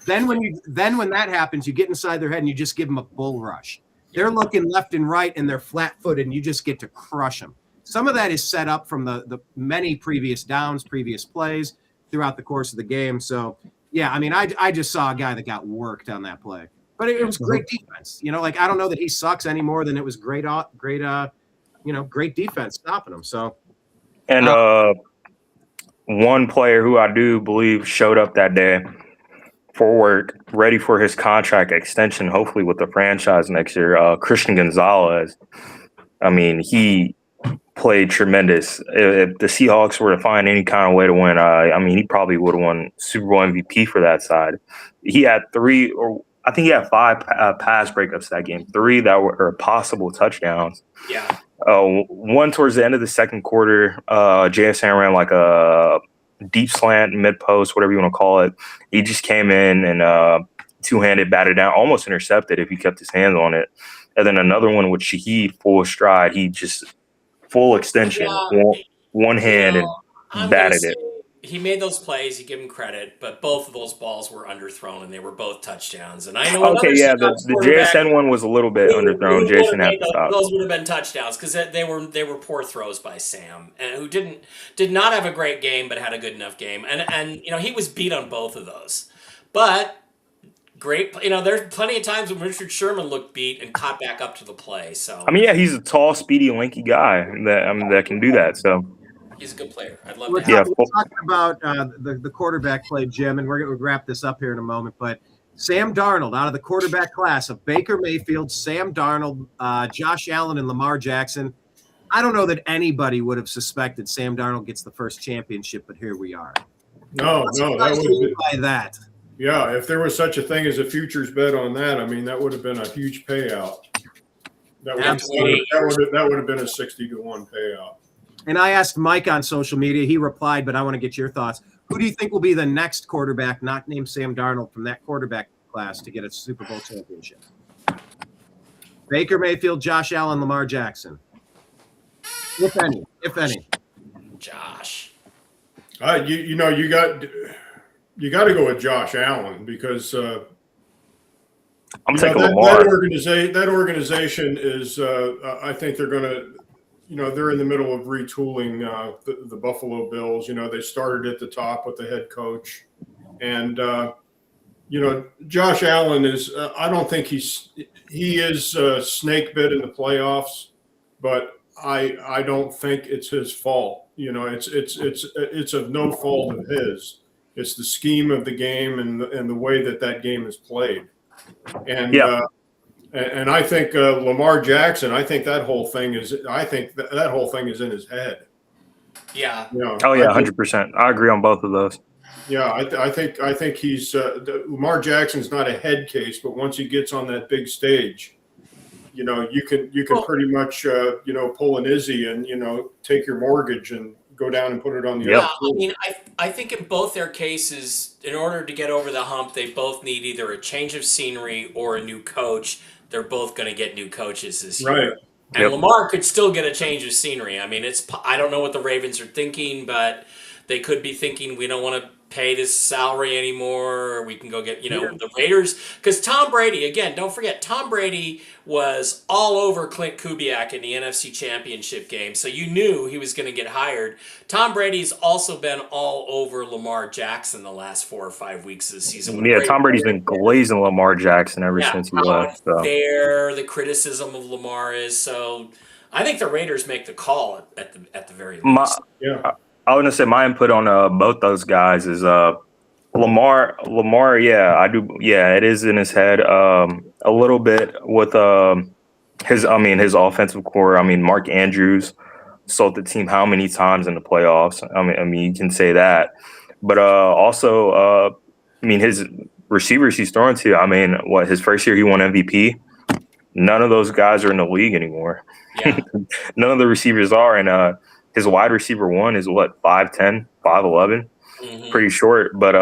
Then when that happens, you get inside their head and you just give them a bull rush. They're looking left and right and they're flat-footed and you just get to crush them. Some of that is set up from the many previous downs, previous plays throughout the course of the game. So, yeah, I mean, I just saw a guy that got worked on that play. But it was great defense. You know, like I don't know that he sucks any more than it was great defense stopping him. So, and one player who I do believe showed up that day for work, ready for his contract extension, hopefully with the franchise next year, Christian Gonzalez. I mean, he played tremendous. If the Seahawks were to find any kind of way to win, I mean, he probably would have won Super Bowl MVP for that side. He had 5 pass breakups that game, 3 that were possible touchdowns. Yeah. One towards the end of the second quarter, JSN ran like a deep slant, mid post, whatever you want to call it. He just came in and two-handed batted down, almost intercepted if he kept his hands on it. And then another one with Shaheed full stride. He just full extension, one hand and batted it. He made those plays. You give him credit, but both of those balls were underthrown, and they were both touchdowns. And I know. Okay, yeah, the JSN one was a little bit underthrown. Jason had to stop. Those would have been touchdowns because they were poor throws by Sam, and who did not have a great game, but had a good enough game. And you know he was beat on both of those, but great. You know, there's plenty of times when Richard Sherman looked beat and caught back up to the play. So I mean, yeah, he's a tall, speedy, lanky guy that can do that. So. He's a good player. I'd love we're to have him. We're talking about the quarterback play, Jim, and we're going to wrap this up here in a moment. But Sam Darnold, out of the quarterback class of Baker Mayfield, Sam Darnold, Josh Allen, and Lamar Jackson, I don't know that anybody would have suspected Sam Darnold gets the first championship, but here we are. No, that would by that. Yeah, if there was such a thing as a futures bet on that, I mean, that would have been a huge payout. That would have been a 60-1 payout. And I asked Mike on social media. He replied, but I want to get your thoughts. Who do you think will be the next quarterback, not named Sam Darnold, from that quarterback class to get a Super Bowl championship? Baker Mayfield, Josh Allen, Lamar Jackson. If any. Josh. You got to go with Josh Allen because I'm taking Lamar. That organization is. I think they're going to. You know, they're in the middle of retooling the Buffalo Bills. You know, they started at the top with the head coach. And, you know, Josh Allen is I don't think he is snake bit in the playoffs, but I don't think it's his fault. You know, it's of no fault of his. It's the scheme of the game and the way that game is played. And And I think Lamar Jackson. I think that whole thing is. I think that whole thing is in his head. Yeah. You know, oh yeah, 100%. I agree on both of those. Yeah, I think he's Lamar Jackson's not a head case, but once he gets on that big stage, you can pretty much pull an Izzy and take your mortgage and go down and put it on the Yeah, other pool. I mean, I think in both their cases, in order to get over the hump, they both need either a change of scenery or a new coach. They're both going to get new coaches this year. Right. And Yep. Lamar could still get a change of scenery. I mean, I don't know what the Ravens are thinking, but they could be thinking we don't want to pay this salary anymore, or we can go get, the Raiders. Because Tom Brady, again, don't forget, Tom Brady was all over Clint Kubiak in the NFC Championship game, so you knew he was going to get hired. Tom Brady's also been all over Lamar Jackson the last 4 or 5 weeks of the season. Yeah, Tom Brady's been glazing Lamar Jackson ever since he left. So. There, the criticism of Lamar is. So I think the Raiders make the call at the very least. I was gonna say my input on both those guys is Lamar. Yeah, I do. Yeah, it is in his head a little bit with his offensive core. I mean, Mark Andrews sold the team how many times in the playoffs? I mean, you can say that, but also his receivers he's throwing to. I mean, his first year he won MVP. None of those guys are in the league anymore. Yeah. None of the receivers are, and his wide receiver one is 5'10", 5'11", pretty short. But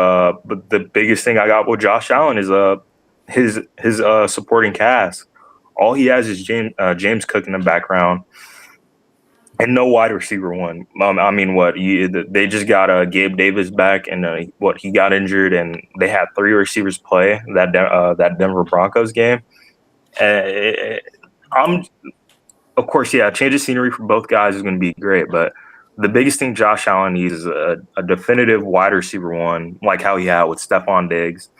the biggest thing I got with Josh Allen is his supporting cast. All he has is James Cook in the background, and no wide receiver one. They just got Gabe Davis back, and he got injured, and they had 3 receivers play that Denver Broncos game. Of course, yeah, change of scenery for both guys is going to be great, but the biggest thing Josh Allen needs is a definitive wide receiver one, like how he had with Stephon Diggs.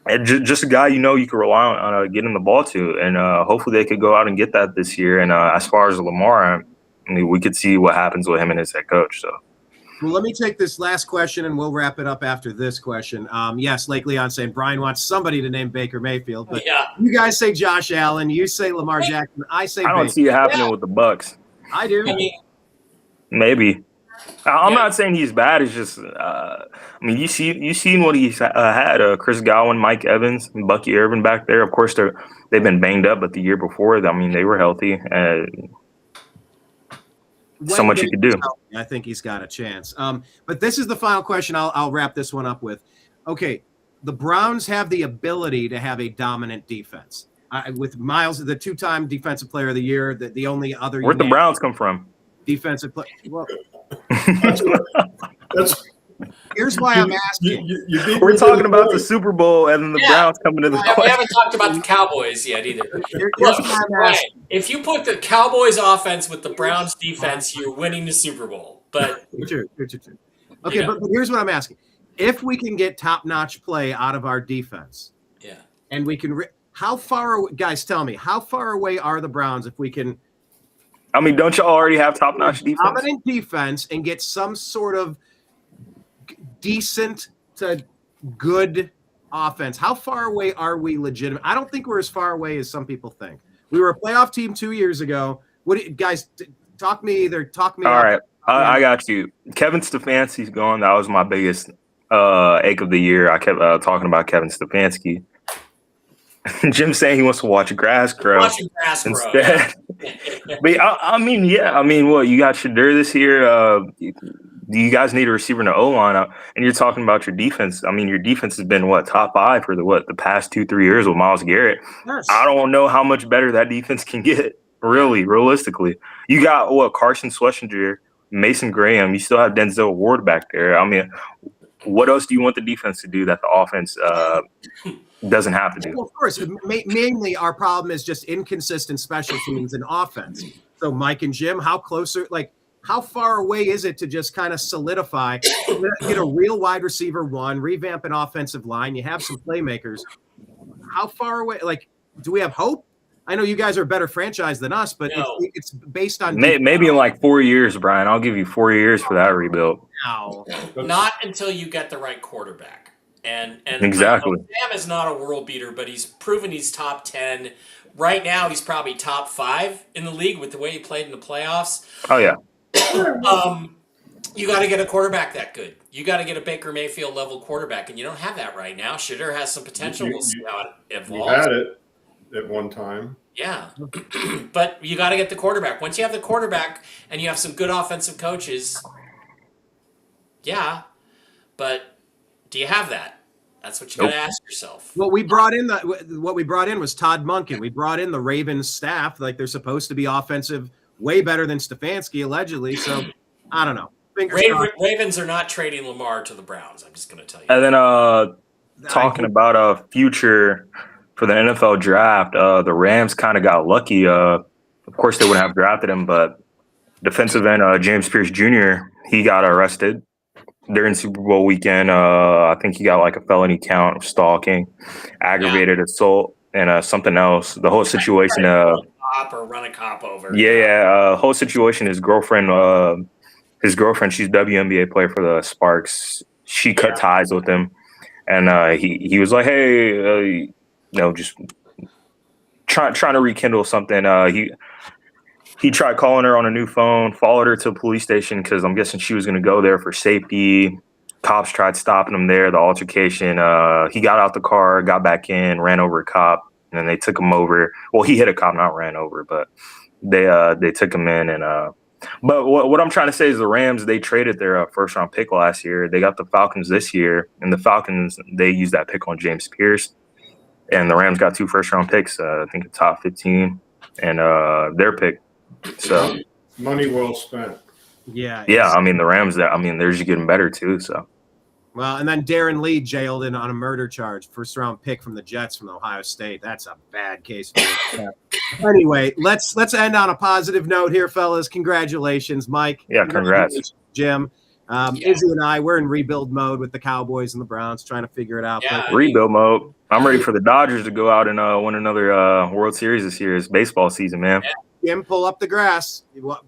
And just a guy you can rely on getting the ball to, and hopefully they could go out and get that this year. And as far as Lamar, we could see what happens with him and his head coach. So. Well, let me take this last question, and we'll wrap it up after this question. Yes, Lake Leon saying Brian wants somebody to name Baker Mayfield, but you guys say Josh Allen, you say Lamar Jackson, I say I don't Baker. see it happening with the Bucks. I do. Maybe. I'm not saying he's bad. It's just, you seen what he's had. Chris Godwin, Mike Evans, and Bucky Irvin back there. Of course, they've been banged up, but the year before, they were healthy. So much you could do. I think he's got a chance. But this is the final question. I'll wrap this one up with. Okay, the Browns have the ability to have a dominant defense. With Miles, the 2-time Defensive Player of the Year, the only other. Where'd the Browns come from? Defensive player. Well, that's. Here's why I'm asking. We're talking about the Super Bowl and then the Browns coming to the We haven't talked about the Cowboys yet either. Look, Brian, if you put the Cowboys offense with the Browns defense, you're winning the Super Bowl. But true. Okay, but here's what I'm asking. If we can get top-notch play out of our defense, and we can how far guys tell me, how far away are the Browns if we can don't you already have top-notch defense? Dominant defense and get some sort of decent to good offense. How far away are we legitimate? I don't think we're as far away as some people think. We were a playoff team 2 years ago. Guys, talk me. All right. I got you. Kevin Stefanski's gone. That was my biggest ache of the year. I kept talking about Kevin Stefanski. Jim's saying he wants to watch grass grow instead. But you got Shadur this year. You guys need a receiver in the O-line, and you're talking about your defense. Your defense has been top 5 for the past 2-3 years with Myles Garrett. Yes. I don't know how much better that defense can get. Really, realistically, you got Carson Schlesinger, Mason Graham. You still have Denzel Ward back there. What else do you want the defense to do that the offense doesn't have to do? Well, of course, mainly our problem is just inconsistent special teams and offense. So Mike and Jim, how far away is it to just kind of solidify, get a real wide receiver one, revamp an offensive line? You have some playmakers. How far away? Do we have hope? I know you guys are a better franchise than us, but it's based on maybe in 4 years, Brian. I'll give you 4 years for that rebuild. No. Not until you get the right quarterback. And exactly. Sam is not a world beater, but he's proven he's top 10. Right now, he's probably top 5 in the league with the way he played in the playoffs. Oh, yeah. You got to get a quarterback that good. You got to get a Baker Mayfield level quarterback, and you don't have that right now. Shadur has some potential. We'll see how it evolves. You had it. at one time. Yeah. But you got to get the quarterback. Once you have the quarterback and you have some good offensive coaches, yeah. But do you have that? That's what you got to ask yourself. Well, what we brought in was Todd Monken. We brought in the Ravens staff. Like, they're supposed to be offensive, way better than Stefanski, allegedly. So, I don't know. Ravens are not trading Lamar to the Browns. I'm just going to tell you. And then talking about a future for the NFL draft, the Rams kind of got lucky. Of course, they wouldn't have drafted him, but defensive end James Pierce Jr., he got arrested during Super Bowl weekend. I think he got like a felony count of stalking, aggravated assault, and something else. The whole situation. Run a cop over. Yeah. Whole situation. His girlfriend, she's WNBA player for the Sparks. She cut ties with him, and he was like, hey, just trying to rekindle something. He tried calling her on a new phone, followed her to a police station because I'm guessing she was going to go there for safety. Cops tried stopping him there, the altercation. He got out the car, got back in, ran over a cop, and then they took him over. Well, he hit a cop, not ran over, but they took him in. But what I'm trying to say is the Rams, they traded their first-round pick last year. They got the Falcons this year, and the Falcons, they used that pick on James Pierce. And the Rams got 2 first-round picks, I think the top 15, and their pick. So money well spent. Yeah. I mean, the Rams, they're just getting better too. So, well, and then Darren Lee jailed in on a murder charge, first-round pick from the Jets from Ohio State. That's a bad case. Anyway, let's end on a positive note here, fellas. Congratulations, Mike. Yeah, congrats, Jim. Izzy and I, we're in rebuild mode with the Cowboys and the Browns, trying to figure it out. Yeah, rebuild mode. I'm ready for the Dodgers to go out and win another World Series this year. It's baseball season, man. Yeah. Jim, pull up the grass. We're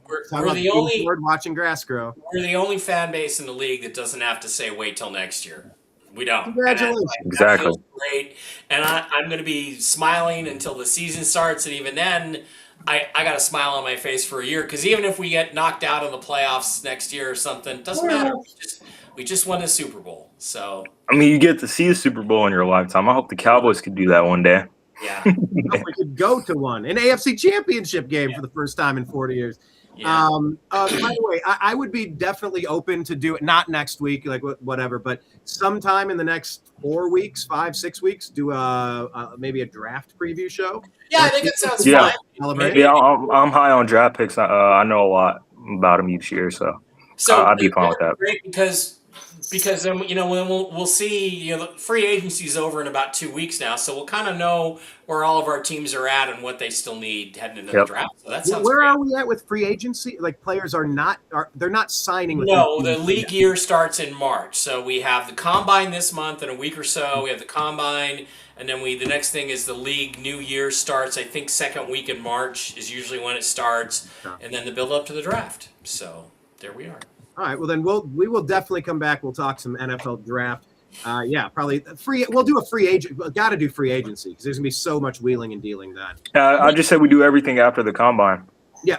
the only watching grass grow. We're the only fan base in the league that doesn't have to say wait till next year. We don't. Congratulations. Exactly. Great. And I'm going to be smiling until the season starts, and even then, I got a smile on my face for a year, because even if we get knocked out in the playoffs next year or something, it doesn't matter. We just won the Super Bowl. So I mean, you get to see the Super Bowl in your lifetime. I hope the Cowboys could do that one day. Yeah. We could go to an AFC Championship game for the first time in 40 years. Yeah. By the way, I would be definitely open to do it, not next week, like whatever, but sometime in the next 4 weeks, 5-6 weeks, do maybe a draft preview show. Yeah, I think it sounds fun. Yeah, I'm high on draft picks. I know a lot about them each year, so I'd be fine with that. Great, because then we'll see. Free agency's over in about 2 weeks now, so we'll kind of know where all of our teams are at and what they still need heading into the draft. So that sounds Where great. are we at with free agency? Like, players are not signing. With no, the league year starts in March, so we have the combine this month in a week or so. We have the combine, and then the next thing is the league new year starts. I think second week in March is usually when it starts, and then the build up to the draft. So there we are. All right. Well, then we will definitely come back. We'll talk some NFL draft. Probably free. We'll do a free agent. Got to do free agency because there's gonna be so much wheeling and dealing then. I just said we do everything after the combine. Yeah.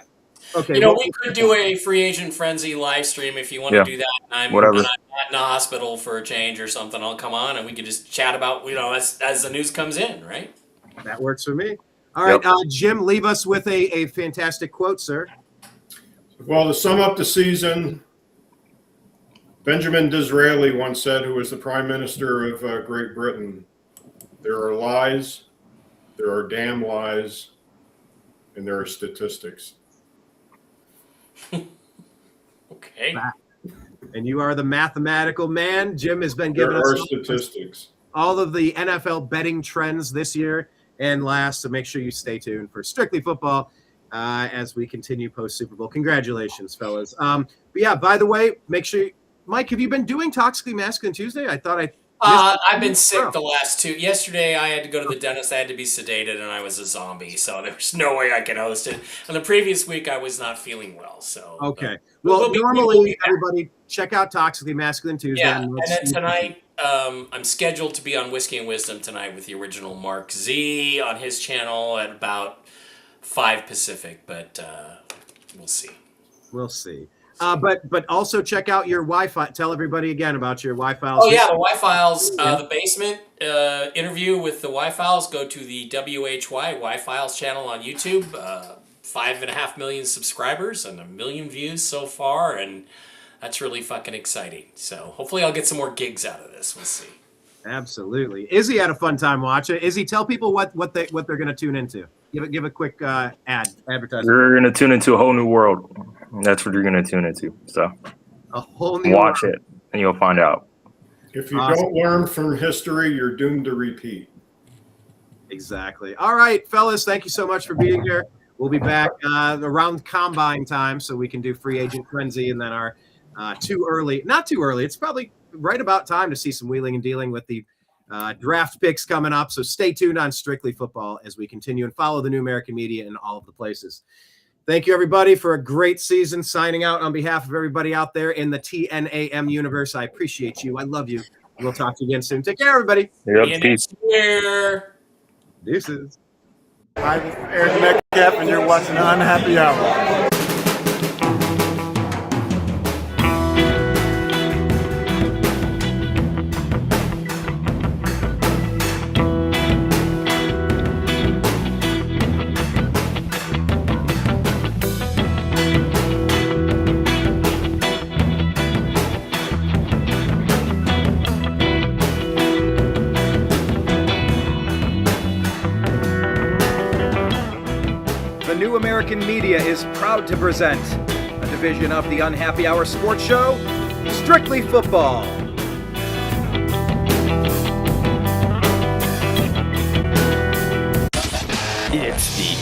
Okay. We could do a free agent frenzy live stream if you want to do that. I'm in a hospital for a change or something. I'll come on and we could just chat about as the news comes in. Right. That works for me. All right, Jim, leave us with a fantastic quote, sir. Well, to sum up the season, Benjamin Disraeli once said, who was the Prime Minister of Great Britain, there are lies, there are damn lies, and there are statistics. Okay. And you are the mathematical man. Jim has been giving us statistics. All of the NFL betting trends this year and last, so make sure you stay tuned for Strictly Football as we continue post-Super Bowl. Congratulations, fellas. But yeah, by the way, make sure Mike, have you been doing Toxically Masculine Tuesday? I've been sick the last 2. Yesterday, I had to go to the dentist. I had to be sedated, and I was a zombie, so there was no way I could host it. And the previous week, I was not feeling well. So okay. Normally, everybody check out Toxically Masculine Tuesday. Yeah, and then tonight, I'm scheduled to be on Whiskey and Wisdom tonight with the original Mark Z on his channel at about 5 Pacific, but we'll see. We'll see. But also check out your Wi-Fi. Tell everybody again about your Wi-Fi. Oh yeah, the Wi-Files, the basement interview with the Wi-Files. Go to the WHY Wi-Files channel on YouTube. 5.5 million subscribers and 1 million views so far, and that's really fucking exciting. So hopefully I'll get some more gigs out of this. We'll see. Absolutely. Izzy had a fun time watching. Izzy, tell people what they're going to tune into. Give a quick advertisement. You're going to tune into a whole new world. That's what you're going to tune into. So a whole new watch world. it, and you'll find out. If you don't learn from history, you're doomed to repeat. Exactly. All right, fellas, thank you so much for being here. We'll be back around combine time so we can do free agent frenzy, and then our not too early. It's probably right about time to see some wheeling and dealing with the draft picks coming up. So stay tuned on Strictly Football as we continue and follow the New American Media in all of the places. Thank you, everybody, for a great season. Signing out on behalf of everybody out there in the TNAM universe. I appreciate you. I love you. We'll talk to you again soon. Take care, everybody. Yep, peace. Deuces. Hi, this is Eric Metcalf, and you're watching Unhappy Hour. New American Media is proud to present a division of the Unhappy Hour sports show, Strictly Football. It's the